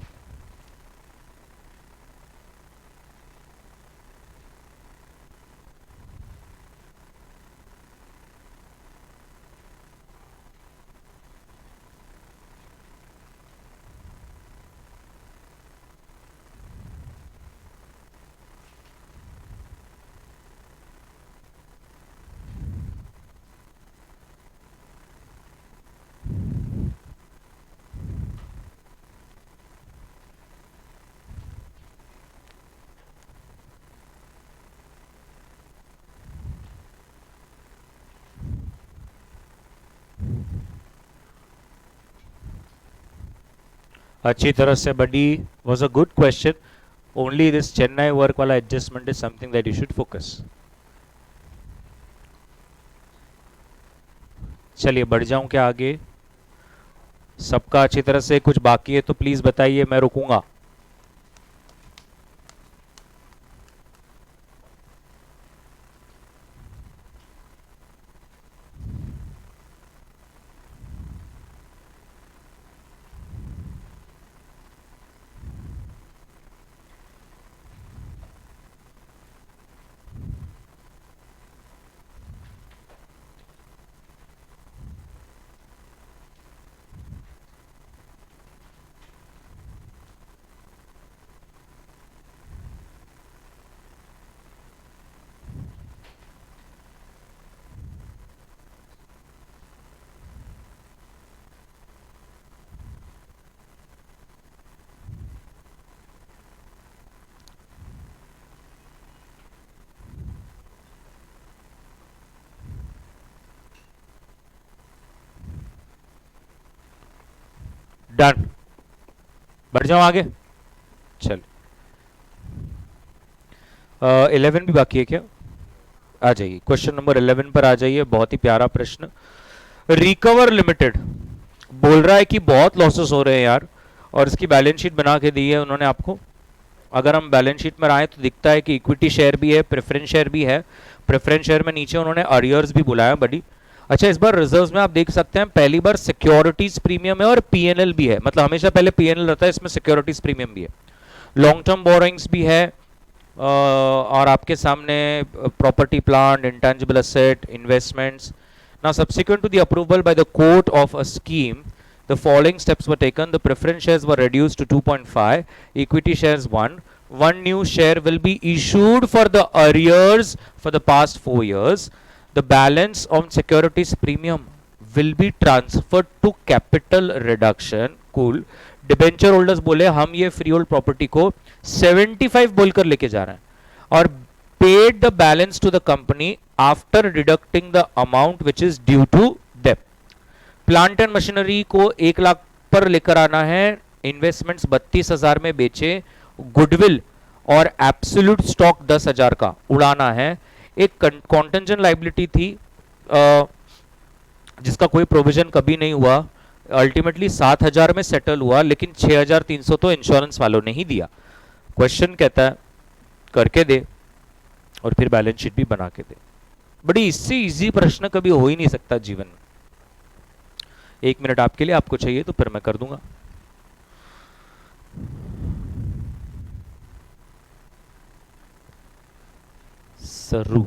अच्छी तरह से buddy, was a good question. Only this Chennai work वाला adjustment is something that you should focus. चलिए बढ़ जाऊं क्या आगे? सबका अच्छी तरह से कुछ बाकी है तो प्लीज बताइए, मैं रुकूंगा। डन, बढ़ जाऊं आगे? चल, 11 भी बाकी है क्या? आ जाइए, क्वेश्चन नंबर 11 पर आ जाइए। बहुत ही प्यारा प्रश्न। रिकवर लिमिटेड बोल रहा है कि बहुत लॉसेस हो रहे हैं यार, और इसकी बैलेंस शीट बना के दी है उन्होंने आपको। अगर हम बैलेंस शीट में आए तो दिखता है कि इक्विटी शेयर भी है, प्रेफरेंस शेयर भी है। प्रेफरेंस शेयर में नीचे उन्होंने अरियर्स भी बुलाया बड़ी। अच्छा, इस बार रिजर्व्स में आप देख सकते हैं पहली बार सिक्योरिटीज प्रीमियम है और PNL भी है। मतलब हमेशा पहले PNL रहता है, इसमें सिक्योरिटीज प्रीमियम भी है। लॉन्ग टर्म बोरोइंग्स भी है, और आपके सामने property, plant, intangible asset, investments. Now, subsequent to the approval by the court of a scheme, the following steps were taken. The preference shares were reduced to 2.5, equity shares 1. One new share will be issued for the arrears for the past 4 years. The balance on securities premium will be transferred to capital reduction. Cool. Debenture holders बोले हम ये फ्री होल्ड प्रॉपर्टी को 75 बोलकर लेके जा रहे हैं, और paid the balance to the company after deducting the amount which is due to डेप्ट। प्लांट एंड मशीनरी को 1 लाख पर लेकर आना है, इन्वेस्टमेंट्स 32,000 में बेचे, गुडविल और एब्सोल्यूट स्टॉक 10,000 का उड़ाना है। एक कॉन्टेंजेंट लाइबिलिटी थी जिसका कोई प्रोविजन कभी नहीं हुआ, अल्टीमेटली 7,000 में सेटल हुआ, लेकिन 6,300 तो इंश्योरेंस वालों ने ही दिया। क्वेश्चन कहता है करके दे और फिर बैलेंस शीट भी बना के दे। बड़ी इससे इजी प्रश्न कभी हो ही नहीं सकता जीवन में। 1 मिनट आपके लिए, आपको चाहिए तो फिर मैं कर दूंगा। सरू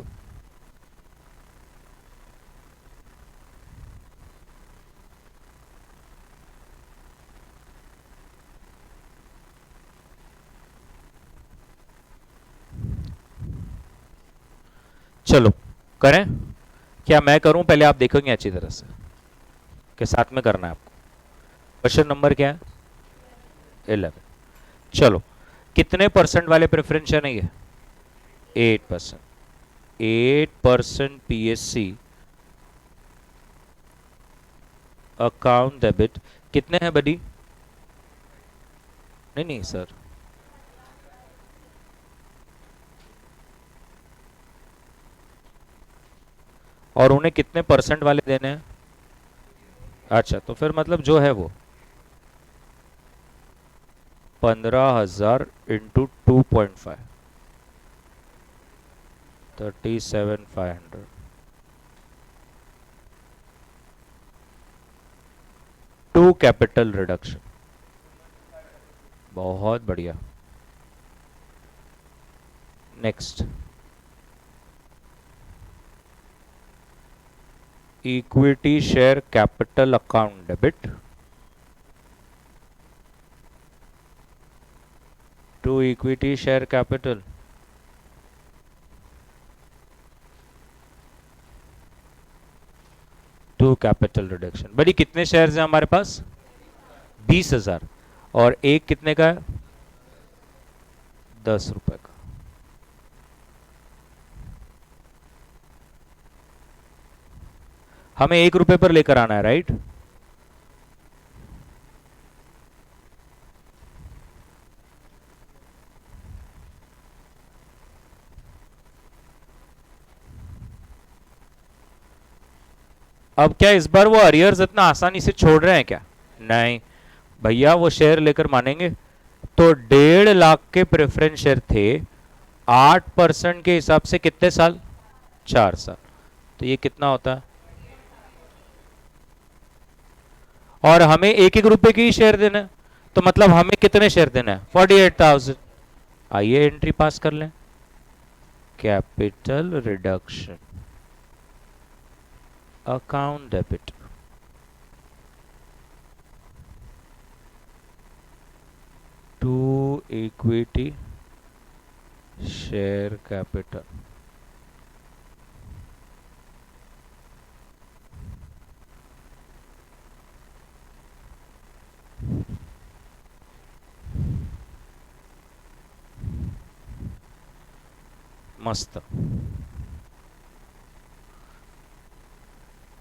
चलो करें, क्या मैं करूं पहले, आप देखेंगे अच्छी तरह से के साथ में करना है आपको। क्वेश्चन नंबर क्या है? 11। चलो, कितने परसेंट वाले प्रेफरेंस है? नहीं है 8%। 8% पीएससी अकाउंट डेबिट कितने हैं बडी? नहीं नहीं सर, और उन्हें कितने परसेंट वाले देने हैं? अच्छा, तो फिर मतलब जो है वो 15,000 इंटू 2.5, 37,500। टू कैपिटल रिडक्शन, बहुत बढ़िया। Next, equity share capital account debit to equity share capital, to capital reduction. Buddy कितने शेयर्स हैं हमारे पास? 20,000, और एक कितने का है? 10 रुपए का। हमें 1 रुपए पर लेकर आना है, राइट? अब क्या इस बार वो अरियर्स इतना आसानी से छोड़ रहे हैं क्या? नहीं भैया, वो शेयर लेकर मानेंगे। तो 1.5 लाख के प्रेफरेंस शेयर थे, 8% के हिसाब से कितने साल? 4 साल। तो ये कितना होता है? और हमें 1-1 रुपए के ही शेयर देना है, तो मतलब हमें कितने शेयर देना है? 48,000। आइए एंट्री पास कर लें, capital reduction account debit to equity share capital. मस्त,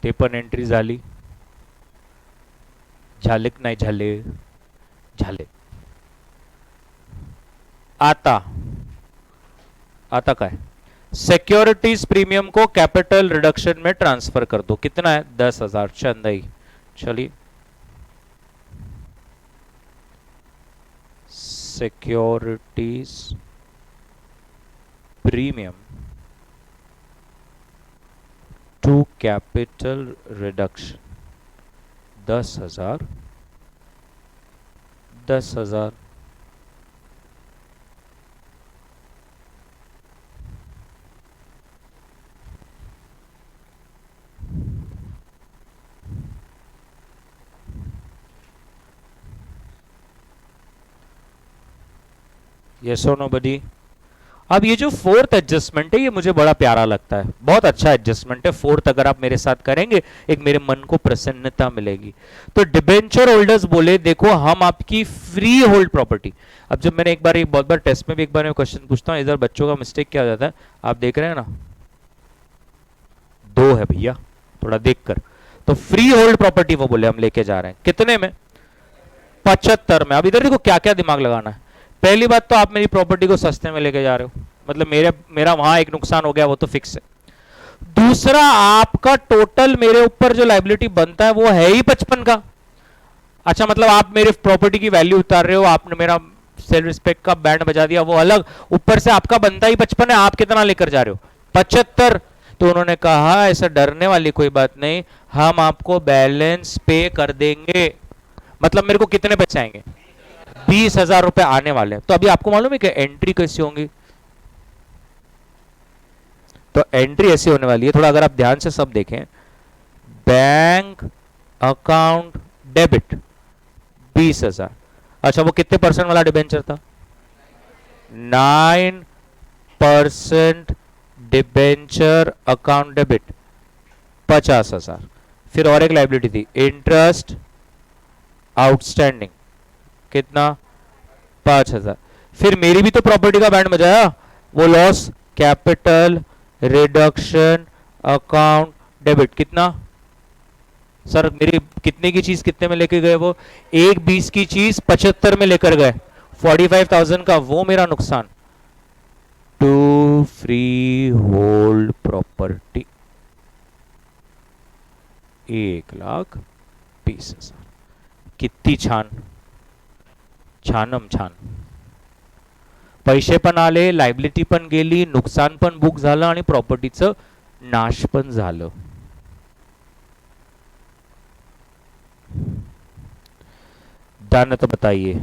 ते पण एंट्री झाली, झालेक नाही झाले? झाले। आता आता काय? सिक्योरिटीज प्रीमियम को कैपिटल रिडक्शन में ट्रांसफर कर दो। कितना है? 10,000। चंदई, चलिए securities premium to capital reduction 10,000, 10,000। Yes और नो बडी? अब ये जो फोर्थ एडजस्टमेंट है, ये मुझे बड़ा प्यारा लगता है, बहुत अच्छा एडजस्टमेंट है। फोर्थ अगर आप मेरे साथ करेंगे, एक मेरे मन को प्रसन्नता मिलेगी। तो डिबेंचर होल्डर्स बोले देखो हम आपकी फ्री होल्ड प्रॉपर्टी। अब जब मैंने एक बहुत बार टेस्ट में भी एक बार मैं क्वेश्चन पूछता हूँ, इधर बच्चों का मिस्टेक क्या हो जाता है, आप देख रहे हैं ना, 2 है भैया, थोड़ा देख कर। तो फ्री होल्ड प्रॉपर्टी वो बोले हम लेके जा रहे हैं, कितने में? 75 में। अब इधर देखो क्या क्या दिमाग लगाना है। पहली बात तो आप मेरी प्रॉपर्टी को सस्ते में लेके जा रहे हो, मतलब मेरा वहां एक नुकसान हो गया, वो तो फिक्स है। दूसरा, आपका टोटल मेरे ऊपर जो लाइबिलिटी बनता है वो है ही 55 का। अच्छा, मतलब आप मेरे प्रॉपर्टी की वैल्यू उतार रहे हो, आपने मेरा सेल्फ रिस्पेक्ट का बैंड बजा दिया, वो अलग, ऊपर से आपका बनता ही 55 है, आप कितना लेकर जा रहे हो? 75। तो उन्होंने कहा ऐसा डरने वाली कोई बात नहीं, हम आपको बैलेंस पे कर देंगे। मतलब मेरे को कितने पैसे आएंगे? 20,000 रुपए आने वाले हैं। तो अभी आपको मालूम है कि एंट्री कैसी होंगी? तो एंट्री ऐसी होने वाली है, थोड़ा अगर आप ध्यान से सब देखें, बैंक अकाउंट डेबिट 20,000। अच्छा, वो कितने परसेंट वाला डिबेंचर था? 9% डिबेंचर अकाउंट डेबिट 50,000। फिर और एक लाइबिलिटी थी इंटरेस्ट आउटस्टैंडिंग कितना 5,000। फिर मेरी भी तो प्रॉपर्टी का बैंड बजाया वो loss capital reduction account debit कितना सर मेरी कितने की चीज कितने में लेके गए वो 1,20 की चीज 75 में लेकर गए 45,000 का वो मेरा नुकसान। टू फ्री होल्ड प्रॉपर्टी 1,20,000 किती छान छानम छान पैसे पण आले लायबिलिटी पण गेली नुकसान पण बुक झालं आणि प्रॉपर्टीचं नाश पण झालं। डन तो बताइए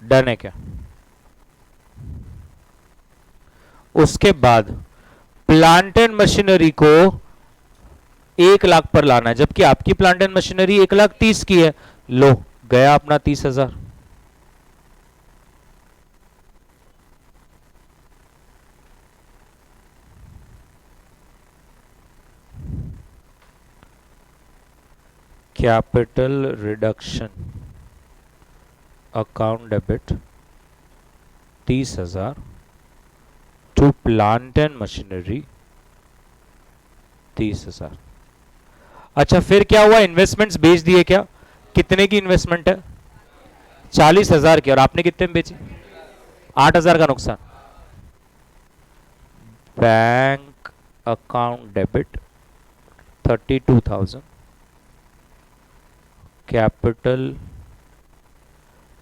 डन है क्या। उसके बाद प्लांट एंड मशीनरी को 1,00,000 पर लाना है जबकि आपकी प्लांट एंड मशीनरी 1,30,000 की है। लो गया अपना 30,000। Capital reduction account debit 30,000 to plant and machinery 30,000। अच्छा फिर क्या हुआ इन्वेस्टमेंट्स बेच दिए क्या कितने की इन्वेस्टमेंट है 40,000 की और आपने कितने में बेची 8,000 का नुकसान। Bank account debit 32,000 capital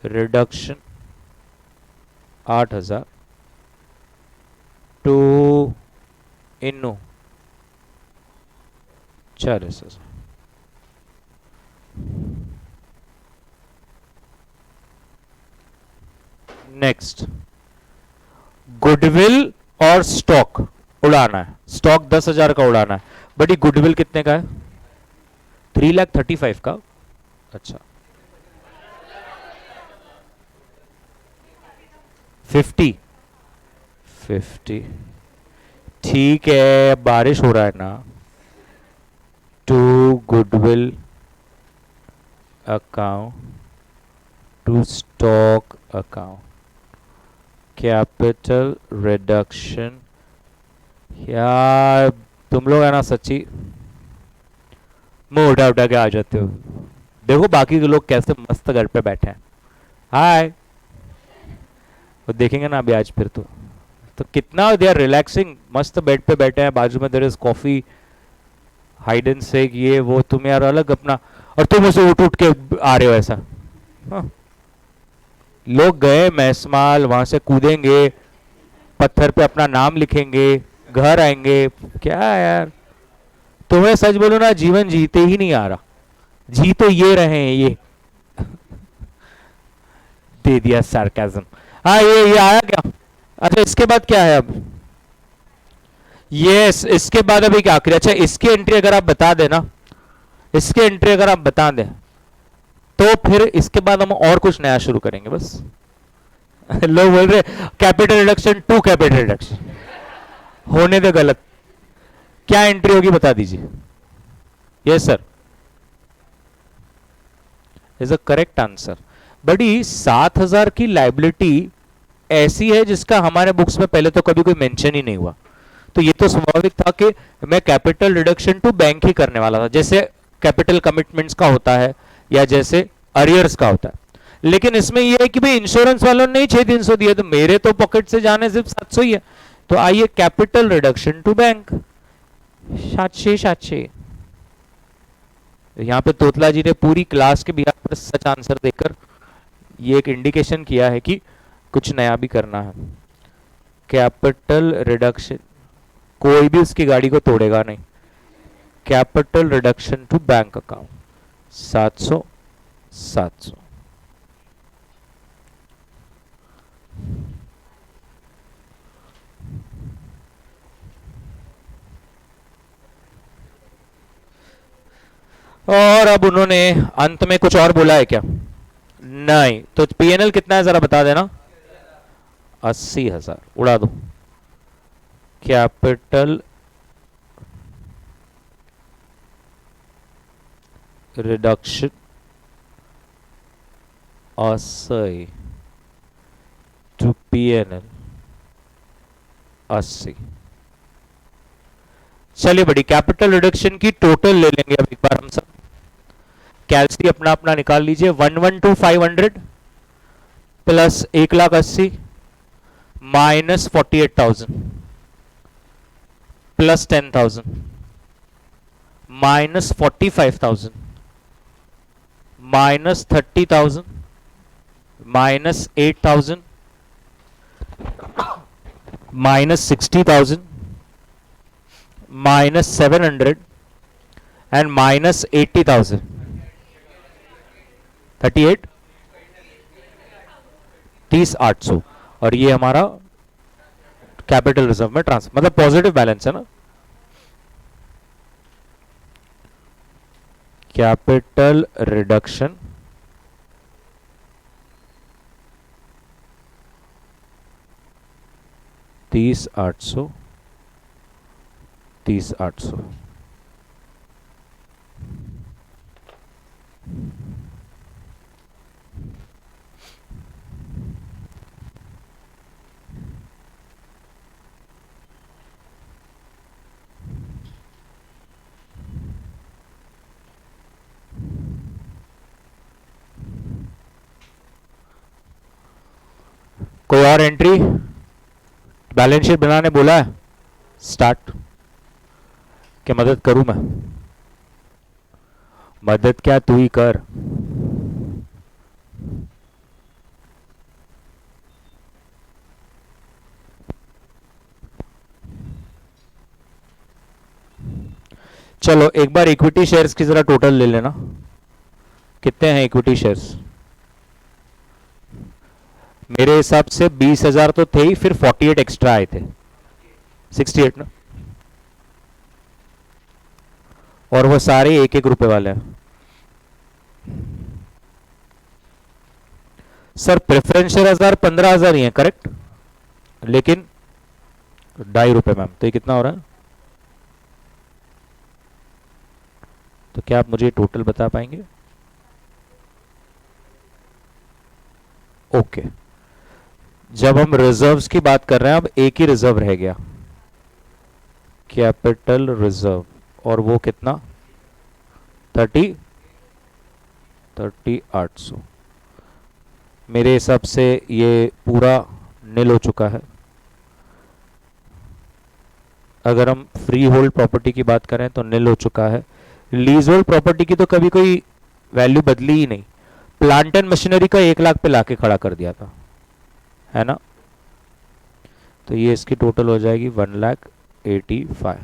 reduction 8,000 to इन्नो 40,000। नेक्स्ट गुडविल और स्टॉक उड़ाना है। स्टॉक 10,000 का उड़ाना है बट ये गुडविल कितने का है 3,35,000 का। अच्छा 50 ठीक है बारिश हो रहा है ना। To goodwill account to stock account capital reduction. यार तुम लोग है ना सच्ची मुंह उठा उठा के आ जाते हो। देखो बाकी के लोग कैसे मस्त घर पे बैठे हैं। हाय वो देखेंगे ना अभी आज फिर तो कितना दे आर रिलैक्सिंग मस्त बेड पे बैठे हैं बाजू में there is coffee hide and seek ये वो तुम यार अलग अपना और तुम उसे उठ उठ के आ रहे हो ऐसा। हाँ। लोग गए मैसमाल वहां से कूदेंगे पत्थर पे अपना नाम लिखेंगे घर आएंगे क्या यार तुम्हें सच बोलो ना जीवन जीते ही नहीं आ रहा जी तो ये रहे हैं ये दे दिया सार्काज्म। हाँ ये आया क्या। अच्छा इसके बाद क्या है अब यस इसके बाद अभी क्या आखिर। अच्छा इसकी एंट्री अगर आप बता देना इसकी एंट्री अगर आप बता दें तो फिर इसके बाद हम और कुछ नया शुरू करेंगे बस। लोग बोल रहे capital reduction to capital reduction होने दे गलत क्या एंट्री होगी बता दीजिए। Yes sir is a correct answer. Buddy 7,000 की लाइबिलिटी ऐसी है जिसका हमारे बुक्स में पहले तो कभी कोई मेंशन ही नहीं हुआ तो ये तो स्वाभाविक था कि मैं कैपिटल रिडक्शन टू बैंक ही करने वाला था जैसे कैपिटल कमिटमेंट्स का होता है या जैसे अरियर्स का होता है। लेकिन इसमें यह है कि भाई इंश्योरेंस वालों ने 6,300 दिए तो मेरे तो पॉकेट से जाने सिर्फ 700 ही है तो आइए कैपिटल रिडक्शन टू बैंक सातशे सातशे। यहाँ पे तोतला जी ने पूरी क्लास के बिहार पर सच आंसर देकर ये एक इंडिकेशन किया है कि कुछ नया भी करना है। कैपिटल रिडक्शन, कोई भी उसकी गाड़ी को तोड़ेगा नहीं। Capital reduction to bank account 700 700। और अब उन्होंने अंत में कुछ और बोला है क्या? नहीं। तो पीएनएल कितना है जरा बता देना। 80,000 उड़ा दो। Capital reduction 80 to PNL 80। चलिए बड़ी, कैपिटल रिडक्शन की टोटल ले लेंगे अब एक बार हम सब। कैलसी अपना अपना निकाल लीजिए। 112,500 plus 1,80,000 minus 48,000 plus 10,000 minus 45,000 minus 30,000 minus 8,000 minus 60,000 minus 700 and minus 80,000। 38 30,800। और ये हमारा कैपिटल रिजर्व में ट्रांसफर, मतलब पॉजिटिव बैलेंस है ना। कैपिटल रिडक्शन तीस 800 30,800। कोई और एंट्री? बैलेंस शीट बनाने बोला है, स्टार्ट। क्या मदद करूं मैं? मदद क्या, तू ही कर। चलो एक बार इक्विटी शेयर्स की जरा टोटल ले लेना। कितने हैं इक्विटी शेयर्स? मेरे हिसाब से 20,000 तो थे ही, फिर 48 एक्स्ट्रा आए थे। 68 ना, और वो सारे एक एक रुपए वाले हैं। सर प्रेफरेंस शेयर 15,000 ही है, करेक्ट, लेकिन 2.5 रुपए मैम, तो ये कितना हो रहा है? तो क्या आप मुझे टोटल बता पाएंगे? ओके। जब हम रिजर्व्स की बात कर रहे हैं, अब एक ही रिजर्व रह गया, कैपिटल रिजर्व, और वो कितना? 30,800। मेरे हिसाब से ये पूरा निल हो चुका है। अगर हम फ्री होल्ड प्रॉपर्टी की बात करें तो निल हो चुका है। लीज होल्ड प्रॉपर्टी की तो कभी कोई वैल्यू बदली ही नहीं। प्लांट एंड मशीनरी का 1 लाख पे लाके खड़ा कर दिया था, है ना। तो ये इसकी टोटल हो जाएगी 1,85,000।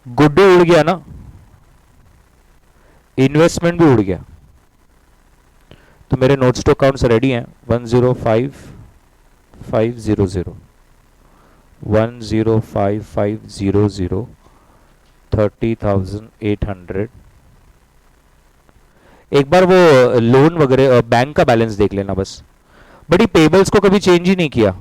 गुड्डू उड़ गया ना, इन्वेस्टमेंट भी उड़ गया। तो मेरे नोट्स टू अकाउंट्स रेडी हैं। 105,500 105,500 30,800। एक बार वो लोन वगैरह बैंक का बैलेंस देख लेना बस। बड़ी पेबल्स को कभी चेंज ही नहीं किया।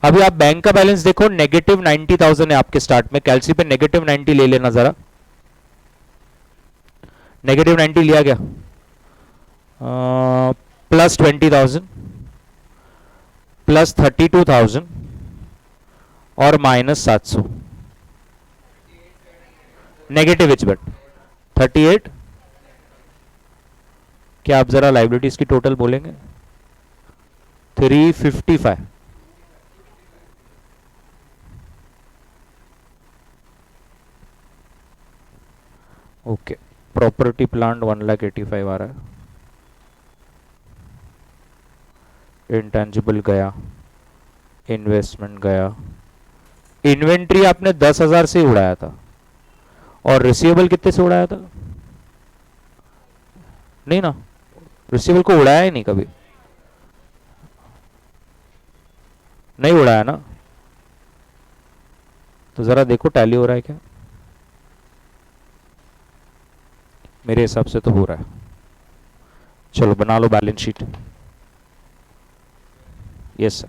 अभी आप बैंक का बैलेंस देखो, नेगेटिव 90,000 है आपके स्टार्ट में। कैलसी पे नेगेटिव 90 ले लेना जरा। नेगेटिव 90 लिया गया, प्लस 20,000 प्लस 32,000 और माइनस 700। Negative etch but 38। क्या आप जरा लाइबिलिटीज की टोटल बोलेंगे? 355। ओके, प्रॉपर्टी प्लांट 1,85,000 आ रहा है, इंटेंजिबल गया, इन्वेस्टमेंट गया, इन्वेंट्री आपने 10,000 से उड़ाया था, और रिसीवेबल कितने से उड़ाया था? नहीं ना, रिसीवेबल को उड़ाया ही नहीं कभी, नहीं उड़ाया ना, तो जरा देखो टैली हो रहा है क्या? मेरे हिसाब से तो हो रहा है। चलो बना लो balance sheet. Yes sir.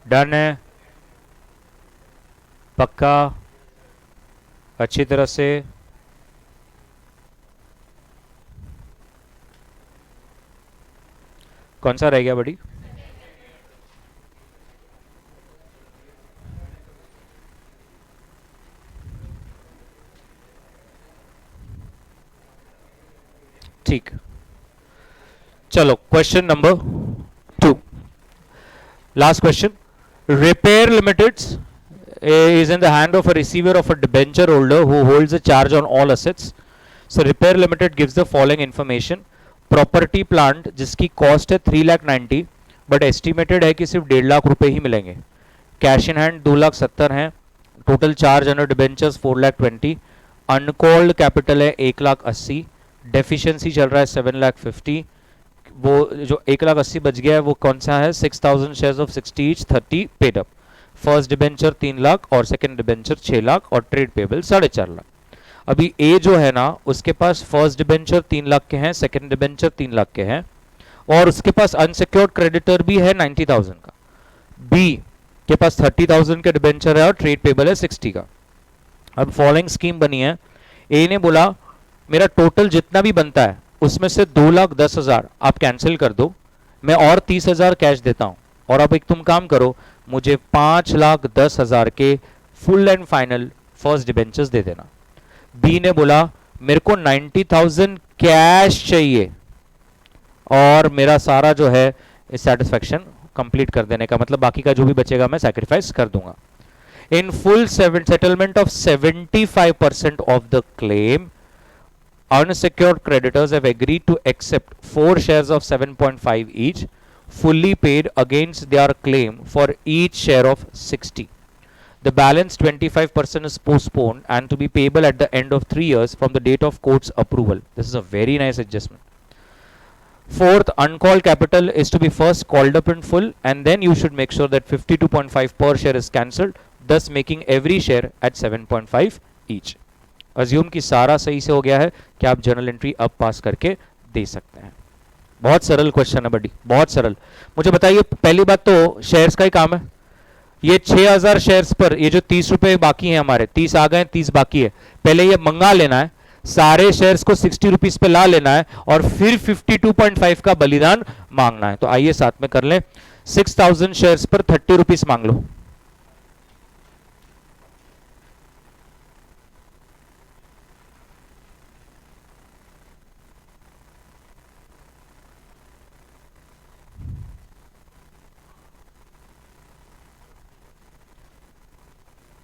Done है, पक्का, अच्छी तरह से। कौन सा रह गया बड़ी? ठीक, चलो question number 2, last question. Repair limiteds is in the hand of a receiver of a debenture holder who holds a charge on all assets. So repair limited gives the following information: property plant जिसकी कॉस्ट है 3,90,000 बट एस्टिमेटेड है कि सिर्फ 1.5 लाख रुपए ही मिलेंगे। कैश इन हैंड 2,70,000 है। Total charge under debentures 4,20,000। Uncalled capital है 1,80,000। डेफिशिएंसी चल रहा है 7,50,000। वो जो 1,80,000 बच गया है वो कौन सा है? 6,000 shares of 60 each, 30 paid up. First debenture 3 lakh और सेकंड डिबेंचर 6 लाख और ट्रेड पेबल 4.5 लाख। अभी ए जो है ना उसके पास फर्स्ट डिबेंचर 3 लाख के हैं, सेकंड डिबेंचर 3 लाख के हैं और उसके पास अनसिक्योर्ड क्रेडिटर भी है 90,000 का। बी के पास 30,000 के डिबेंचर है और ट्रेड पेबल है 60 का। अब फॉलोइंग स्कीम बनी है। ए ने बोला मेरा टोटल जितना भी बनता है उसमें से 2,10,000 आप कैंसिल कर दो, मैं और 30,000 कैश देता हूं और अब एक तुम काम करो, मुझे 5,10,000 के full and final first debentures दे देना। बी ने बोला मेरे को 90,000 कैश चाहिए और मेरा सारा जो है सेटिस्फैक्शन कंप्लीट कर देने का मतलब बाकी का जो भी बचेगा मैं सैक्रिफाइस कर दूंगा। In full settlement of 75% of the claim, unsecured creditors have agreed to accept 4 shares of 7.5 each, fully paid against their claim for each share of 60. The balance 25% is postponed and to be payable at the end of 3 years from the date of court's approval. This is a very nice adjustment. Fourth, uncalled capital is to be first called up in full and then you should make sure that 52.5 per share is cancelled, thus making every share at 7.5 each. Assume कि सारा सही से हो गया है कि आप जर्नल एंट्री अब पास करके दे सकते हैं। बहुत सरल क्वेश्चन है बड़ी, बहुत सरल। मुझे बताइए पहली बात तो शेयर्स का ही काम है। ये 6,000 शेयर्स पर ये जो 30 रुपए बाकी हैं हमारे, 30 आ गए 30 बाकी है, पहले ये मंगा लेना है, सारे शेयर्स को 60 रुपीज पे ला लेना है और फिर 52.5 का बलिदान मांगना है। तो आइए साथ में कर लें। 6,000 शेयर्स पर 30 रुपीज मांग लो।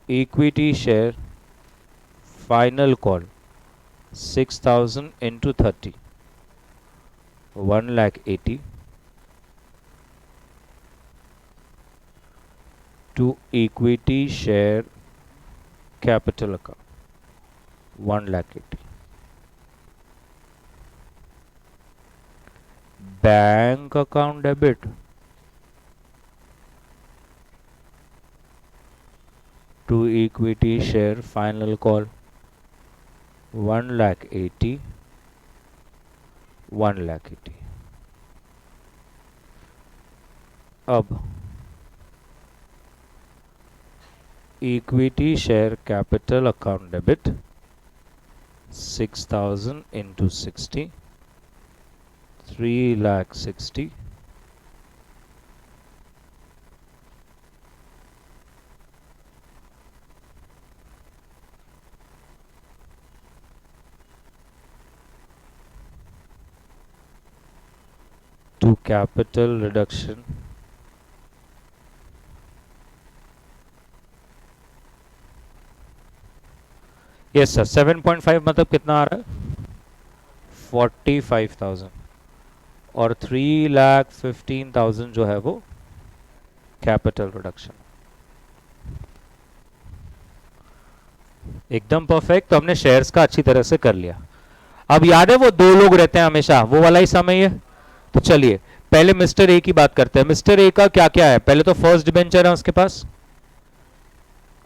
Equity share final call 6,000 into 30, 1,80,000 to equity share capital account 1,80,000, bank account debit to equity share final call 1,80,000, 1,80,000। अब equity share capital account debit 6,000 into 60, 3,60,000 to capital reduction yes sir 7.5 मतलब कितना आ रहा है 45,000 और 3,15,000 जो है वो कैपिटल रिडक्शन। एकदम परफेक्ट। तो हमने शेयर्स का अच्छी तरह से कर लिया। अब याद है वो 2 लोग रहते हैं हमेशा, वो वाला ही समय है। तो चलिए पहले मिस्टर ए की बात करते हैं। मिस्टर ए का क्या क्या है? पहले तो फर्स्ट डिबेंचर है उसके पास,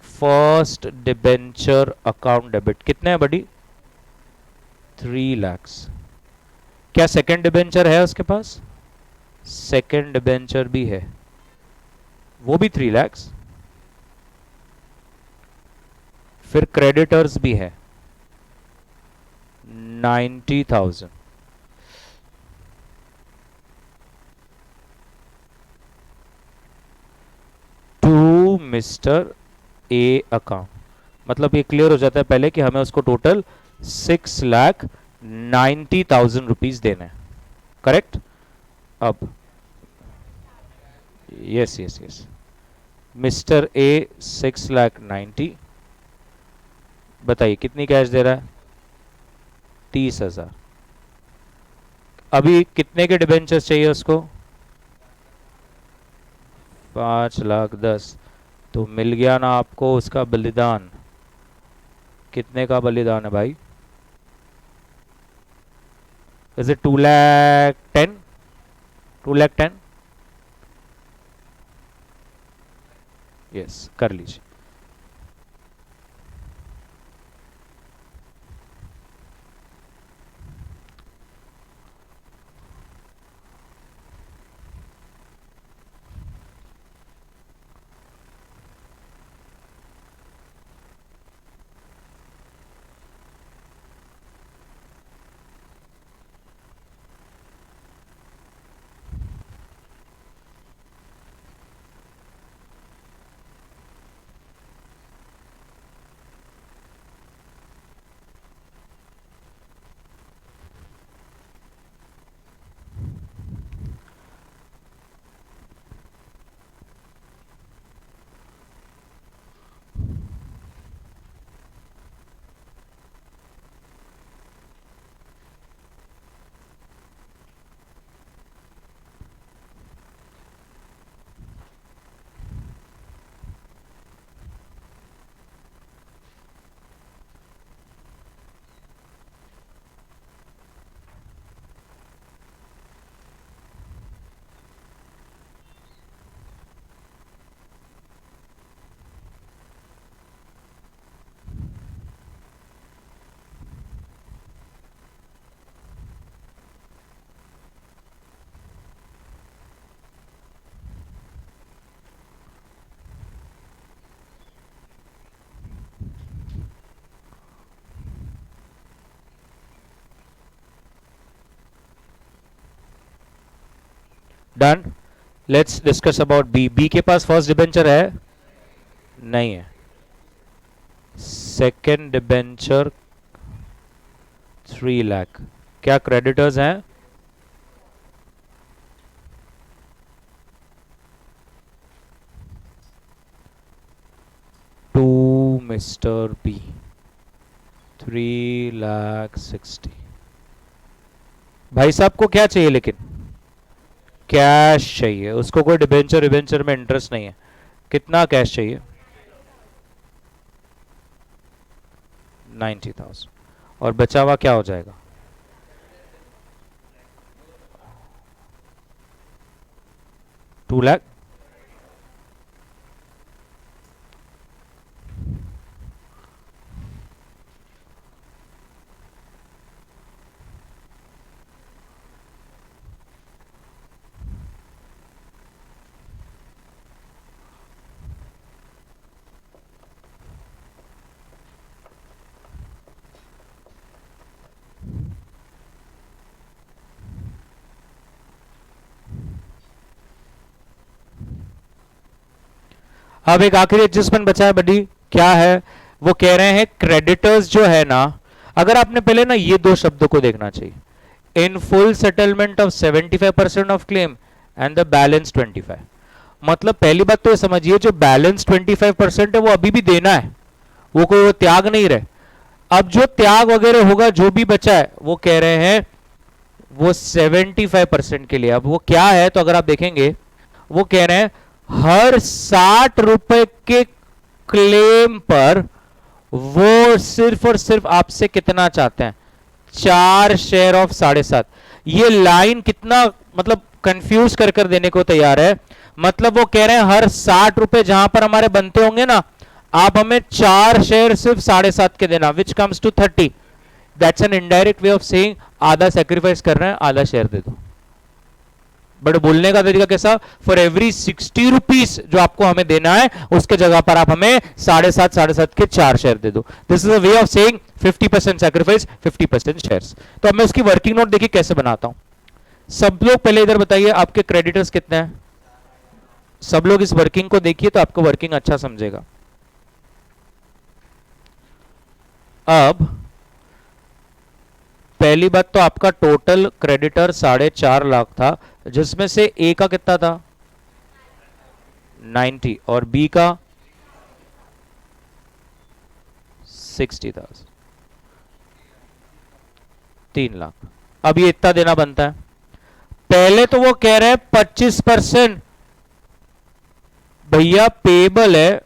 फर्स्ट डिबेंचर अकाउंट डेबिट कितने हैं बड़ी? 3 लाख। क्या सेकंड डिबेंचर है उसके पास? सेकंड डिबेंचर भी है वो भी 3 लाख। फिर क्रेडिटर्स भी है 90,000। टू मिस्टर ए अकाउंट, मतलब ये क्लियर हो जाता है पहले कि हमें उसको टोटल 6,90,000 रुपीज देना है, करेक्ट। अब yes yes yes, mister A 6,90,000, बताइए कितनी कैश दे रहा है? 30,000। अभी कितने के डिबेंचर्स चाहिए उसको? 5,10,000। तो मिल गया ना आपको उसका बलिदान। कितने का बलिदान है भाई? Is it 2,10,000? 2,10,000? यस, कर लीजिए। Done. Let's discuss about B. B के पास फर्स्ट डिबेंचर है? नहीं है। Second debenture 3 lakh. क्या क्रेडिटर्स हैं? To mister B 3,60,000। भाई साहब को क्या चाहिए लेकिन? कैश चाहिए उसको, कोई डिबेंचर डिबेंचर में इंटरेस्ट नहीं है। कितना कैश चाहिए? 90,000। और बचा हुआ क्या हो जाएगा? 2 लाख। अब एक आखिरी एडजस्टमेंट बचा है बडी, क्या है? वो कह रहे हैं क्रेडिटर्स जो है ना, अगर आपने पहले ना ये दो शब्दों को देखना चाहिए, in full settlement of 75% of claim and the balance 25। मतलब पहली बात तो ये समझिए, जो बैलेंस 25% है वो अभी भी देना है, वो कोई वो त्याग नहीं रहे। अब जो त्याग वगैरह होगा, जो भी बचा है, वो कह रहे हैं वो 75% के लिए। अब वो क्या है, तो अगर आप देखेंगे वो कह रहे हैं हर 60 रुपए के क्लेम पर वो सिर्फ और सिर्फ आपसे कितना चाहते हैं? 4 शेयर ऑफ 7.5। ये लाइन कितना मतलब कंफ्यूज कर देने को तैयार है। मतलब वो कह रहे हैं हर 60 रुपए जहां पर हमारे बनते होंगे ना, आप हमें 4 शेयर सिर्फ 7.5 के देना, which comes to 30। That's an indirect way of saying आधा सेक्रीफाइस कर रहे हैं, आधा शेयर दे दो। बट बोलने का तरीका कैसा, फॉर एवरी 60 रुपीज जो आपको हमें देना है उसके जगह पर आप हमें 7.5 के 4 शेयर दे दो. This is a way of saying 50% sacrifice 50% shares. तो अब मैं उसकी वर्किंग नोट देखिए कैसे बनाता हूं. सब लोग पहले इधर बताइए आपके क्रेडिटर्स कितने हैं. सब लोग इस वर्किंग को देखिए तो आपको वर्किंग अच्छा समझेगा. अब पहली बात तो आपका टोटल क्रेडिटर 4.5 लाख था, जिसमें से ए का कितना था 90 और बी का 60,000, 3 लाख. अब ये इतना देना बनता है. पहले तो वो कह रहे हैं 25% भैया पेबल है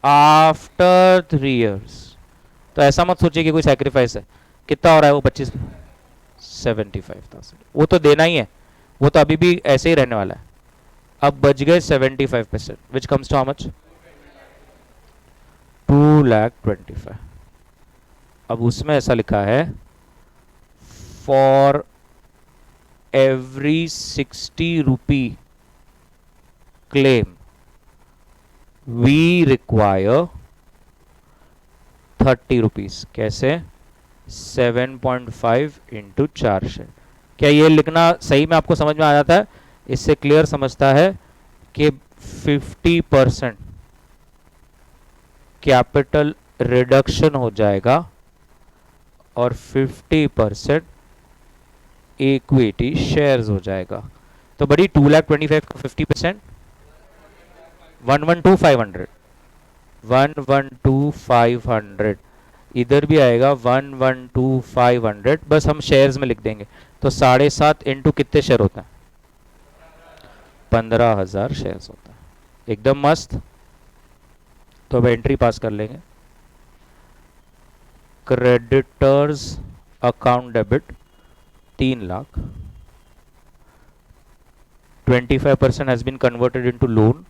आफ्टर 3 years. तो ऐसा मत सोचिए कि कोई सैक्रिफाइस है. कितना हो रहा है वो 25, 75,000. वो तो देना ही है, वो तो अभी भी ऐसे ही रहने वाला है. अब बच गए 75%, which comes to how much 2,25,000. अब उसमें ऐसा लिखा है for every 60 rupee claim we require 30 rupees. कैसे 7.5 इंटू 4 शेयर. क्या ये लिखना सही में आपको समझ में आ जाता है. इससे क्लियर समझता है कि 50% कैपिटल रिडक्शन हो जाएगा और 50% इक्विटी शेयर्स हो जाएगा. तो बड़ी 2,25,000 का 50% 112,500, 112,500. इधर भी आएगा 112,500, बस हम शेयर्स में लिख देंगे. तो 7.5 इंटू कितने शेयर होता है 15,000 शेयर्स होता है. एकदम मस्त. तो अब एंट्री पास कर लेंगे. Creditors account debit 3 lakh, 25% has been converted into loan.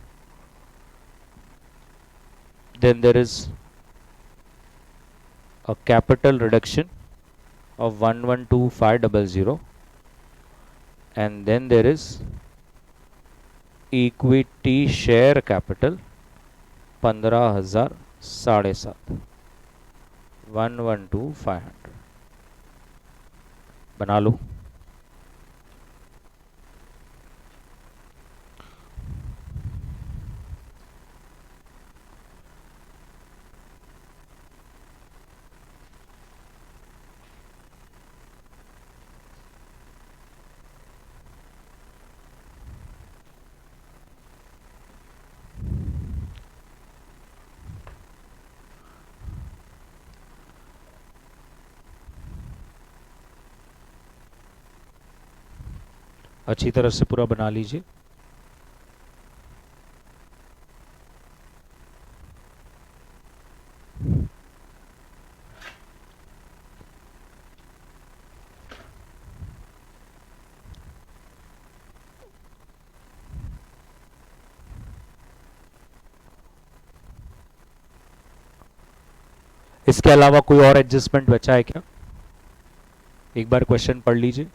Then there is a capital reduction of 112,500, and then there is equity share capital 15,000 7.5 112,500. बना लो. अच्छी तरह से पूरा बना लीजिए. इसके अलावा कोई और एडजस्टमेंट बचा है क्या. एक बार क्वेश्चन पढ़ लीजिए.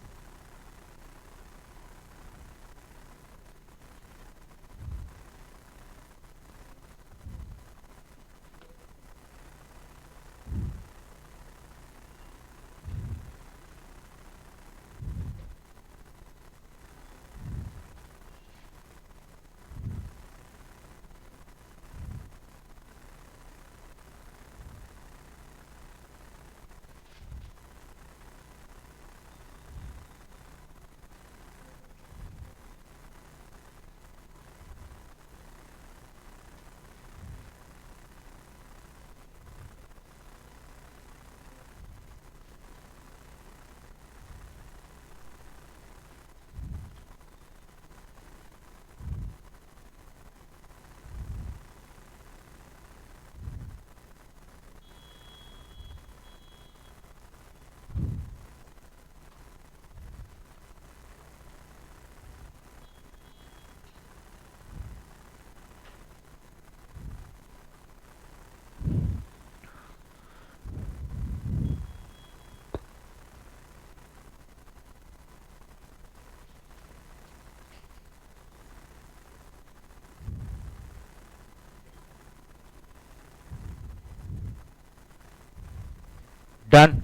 Done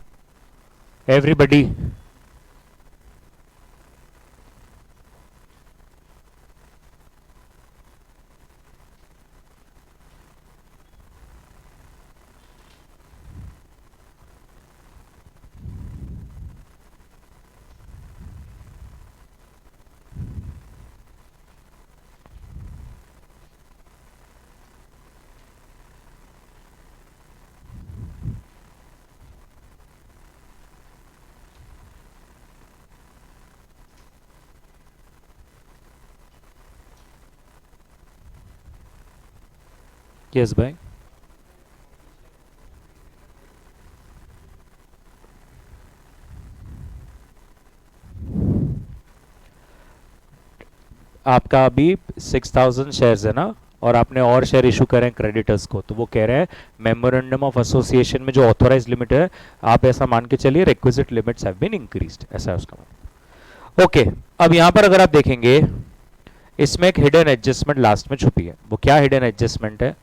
everybody? यस भाई। आपका अभी 6,000 शेयर्स है ना, और आपने और शेयर इशू करे हैं क्रेडिटर्स को, तो वो कह रहे हैं मेमोरेंडम ऑफ एसोसिएशन में जो ऑथोराइज लिमिट है, आप ऐसा मान के चलिए requisite limits have been increased, ऐसा है उसका मतलब। ओके, अब यहां पर अगर आप देखेंगे इसमें एक हिडन एडजस्टमेंट लास्ट में छुपी है। वो क्या हिडन एडजस्टमेंट है?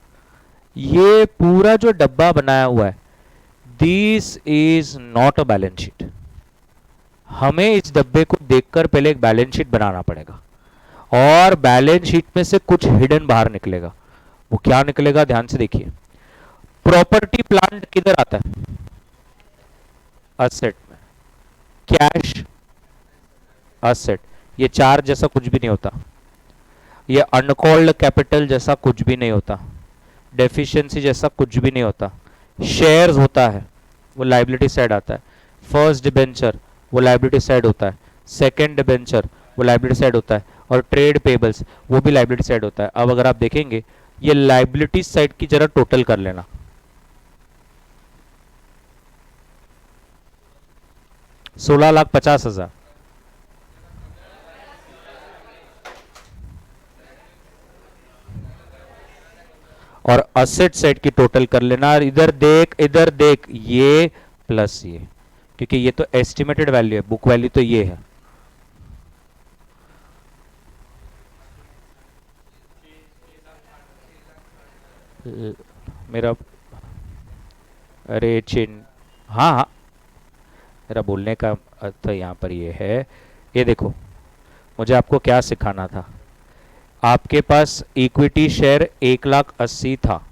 ये पूरा जो डब्बा बनाया हुआ है, this is not a balance sheet. हमें इस डब्बे को देखकर पहले एक बैलेंस शीट बनाना पड़ेगा, और बैलेंस शीट में से कुछ हिडन बाहर निकलेगा। वो क्या निकलेगा, ध्यान से देखिए। प्रॉपर्टी प्लांट किधर आता है? असेट में। Cash asset. ये चार जैसा कुछ भी नहीं होता, ये अनकॉल्ड कैपिटल जैसा कुछ भी नहीं होता, डेफिशिएंसी जैसा कुछ भी नहीं होता। शेयर्स होता है, वो लाइबिलिटी साइड आता है। फर्स्ट डिबेंचर वो लाइबिलिटी साइड होता है। सेकंड डिबेंचर वो लाइबिलिटी साइड होता है। और ट्रेड पेबल्स वो भी लाइबिलिटी साइड होता है। अब अगर आप देखेंगे ये लाइबिलिटी साइड की जरा टोटल कर लेना। 16,50,000। और असेट साइड की टोटल कर लेना। और इधर देख ये प्लस ये, क्योंकि ये तो एस्टिमेटेड वैल्यू है, बुक वैल्यू तो ये है। मेरा अरे चिन हाँ हाँ, मेरा बोलने का अर्थ यहाँ पर ये है। ये देखो, मुझे आपको क्या सिखाना था। आपके पास इक्विटी शेयर 1,80,000 था।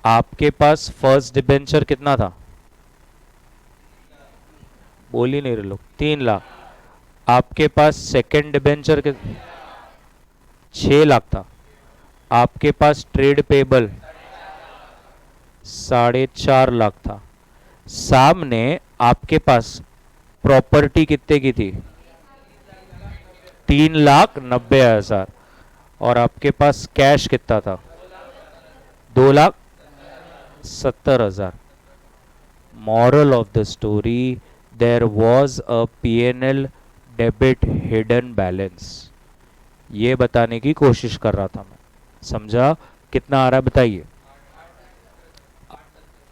आपके पास फर्स्ट डिबेंचर कितना था? बोल ही नहीं रहे लोग। 3,00,000। आपके पास सेकंड डिबेंचर के 6,00,000 था। आपके पास ट्रेड पेबल 4,50,000 था। सामने आपके पास प्रॉपर्टी कितने की थी? 3,90,000। और आपके पास कैश कितना था? 2,70,000। Moral of the story, there was a PNL debit hidden balance. ये बताने की कोशिश कर रहा था मैं। समझा? कितना आ रहा है बताइए?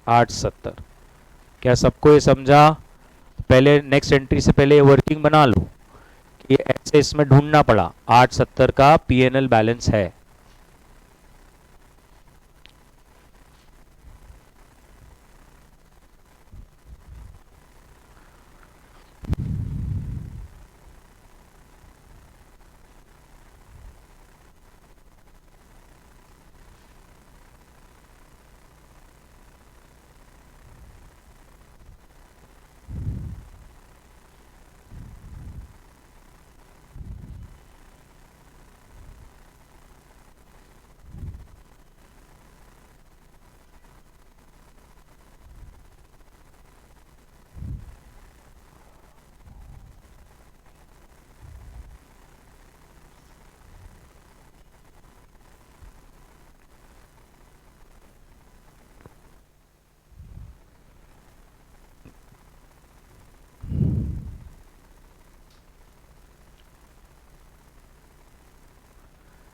870। क्या सबको ये समझा? पहले नेक्स्ट एंट्री से पहले ये वर्किंग बना लो। ये ऐसे इसमें ढूंढना पड़ा, 870 का पीएनएल बैलेंस है।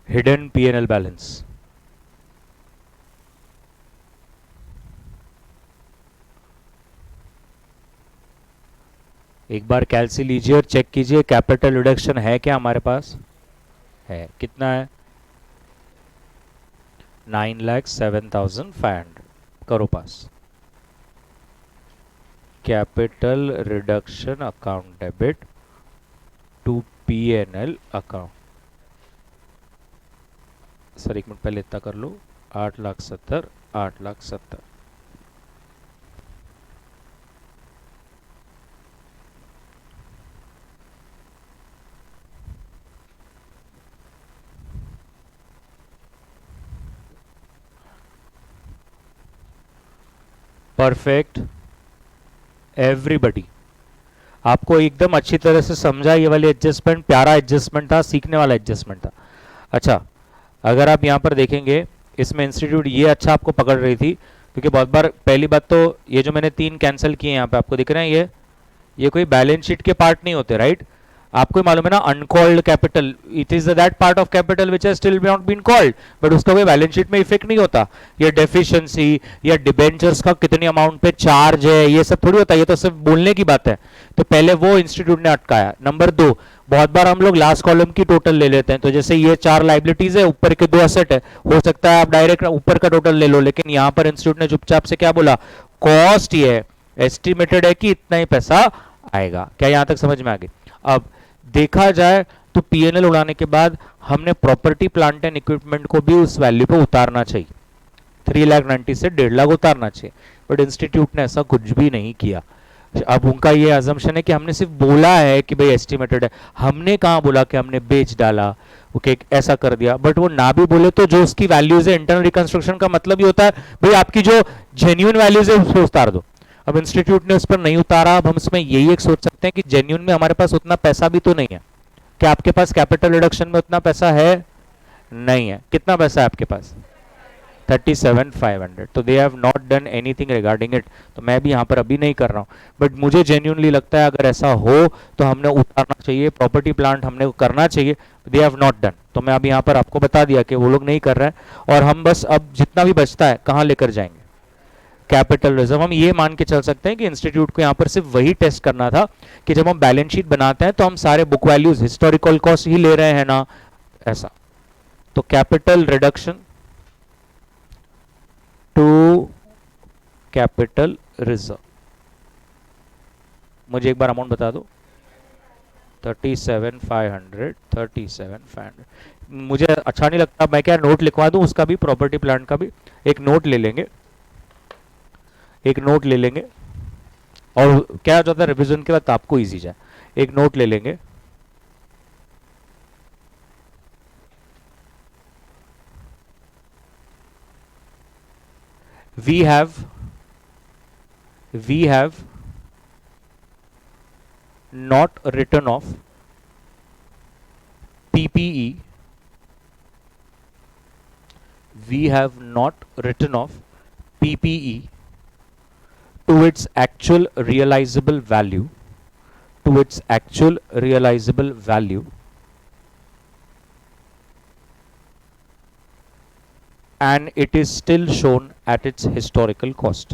Hidden PNL balance. एक बार कैलसी लीजिए और चेक कीजिए कैपिटल रिडक्शन है क्या हमारे पास? है। कितना है? 9,07,500 करो पास। Capital reduction account debit to PNL account. Sir एक मिनट पहले इतना कर लो, 8,70,000, 8,70,000। परफेक्ट एवरीबडी, आपको एकदम अच्छी तरह से समझा। ये वाली एडजस्टमेंट प्यारा एडजस्टमेंट था, सीखने वाला एडजस्टमेंट था। अच्छा, अगर आप यहाँ पर देखेंगे इसमें इंस्टीट्यूट ये अच्छा आपको पकड़ रही थी, क्योंकि बहुत बार पहली बात तो ये जो मैंने 3 कैंसिल किए यहाँ पे आपको दिख रहे हैं, ये कोई बैलेंस शीट के पार्ट नहीं होते, राइट? आपको मालूम है ना, uncalled capital, it is that part of capital which has still not been called, but उसका कोई बैलेंस शीट में इफेक्ट नहीं होता। ये डेफिशिएंसी या डिबेंचर्स का कितनी अमाउंट पे चार्ज है, ये सब थोड़ी होता है, ये तो सिर्फ बोलने की बात है। तो पहले वो इंस्टीट्यूट ने अटकाया। नंबर 2, बहुत बार हम लोग लास्ट कॉलम की टोटल ले लेते हैं, तो जैसे ये 4 लाइबिलिटीज है, ऊपर के 2 असेट है, हो सकता है आप डायरेक्ट ऊपर का टोटल ले लो, लेकिन यहाँ पर इंस्टीट्यूट ने चुपचाप से क्या बोला, कॉस्ट ये है, एस्टिमेटेड है कि इतना ही पैसा आएगा। क्या यहां तक समझ में आ गई? अब देखा जाए तो पीएनएल उड़ाने के बाद हमने प्रॉपर्टी प्लांट एंड इक्विपमेंट को भी उस वैल्यू पे उतारना चाहिए, 3,90,000 से 1,50,000 उतारना चाहिए, बट इंस्टीट्यूट ने ऐसा कुछ भी नहीं किया। अब उनका ये अजम्पशन है कि हमने सिर्फ बोला है कि भाई एस्टिमेटेड है, हमने कहाँ बोला कि हमने बेच डाला, ओके ऐसा कर दिया। बट वो ना भी बोले तो जो उसकी वैल्यूज है, इंटरनल रिकंस्ट्रक्शन का मतलब ही होता है भाई आपकी जो जेन्युइन वैल्यूज है उसको उतार दो। अब इंस्टीट्यूट ने उस पर नहीं उतारा। अब हम इसमें यही एक सोच सकते हैं कि जेन्युइन में हमारे पास उतना पैसा भी तो नहीं है। क्या आपके पास कैपिटल रिडक्शन में उतना पैसा है? नहीं है। कितना पैसा है आपके पास? 37,500। तो they have not done anything regarding it, तो मैं भी यहाँ पर अभी नहीं कर रहा हूँ, बट मुझे जेन्युइनली लगता है अगर ऐसा हो तो हमने उतारना चाहिए, प्रॉपर्टी प्लांट हमने करना चाहिए। दे हैव नॉट डन, तो मैं अभी यहाँ पर आपको बता दिया कि वो लोग नहीं कर रहे हैं, और हम बस अब जितना भी बचता है कहाँ लेकर जाएंगे? Capital reserve. हम ये मान के चल सकते हैं कि इंस्टीट्यूट को यहाँ पर सिर्फ वही टेस्ट करना था कि जब हम बैलेंस शीट बनाते हैं तो हम सारे बुक वैल्यूज हिस्टोरिकल कॉस्ट ही ले रहे हैं ना, ऐसा। तो capital reduction to capital reserve, मुझे एक बार अमाउंट बता दो। 37,500, 37,500। मुझे अच्छा नहीं लगता, मैं क्या नोट लिखवा दूं उसका भी, प्रॉपर्टी प्लांट का भी एक नोट ले लेंगे, एक नोट ले लेंगे, और क्या हो जाता है रिविजन के बाद आपको इजी जाए, एक नोट ले लेंगे। we have not written off PPE, we have not written off PPE to its actual realizable value, to its actual realizable value, and it is still shown at its historical cost,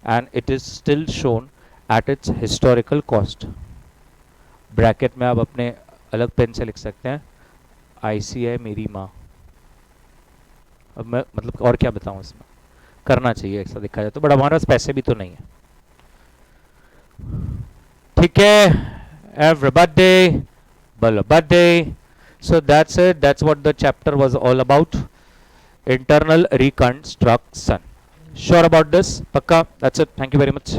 and it is still shown at its historical cost। Bracket में आप अपने अलग पेन से लिख सकते हैं, आईसी है मेरी माँ। अब मैं मतलब और क्या बताऊं, इसमें करना चाहिए ऐसा देखा जाए तो, बट हमारे पास पैसे भी तो नहीं है। ठीक है, everybody birthday. So that's it, that's what the chapter was all about, internal reconstruction. Sure about this? Pakka? That's it. Thank you very much.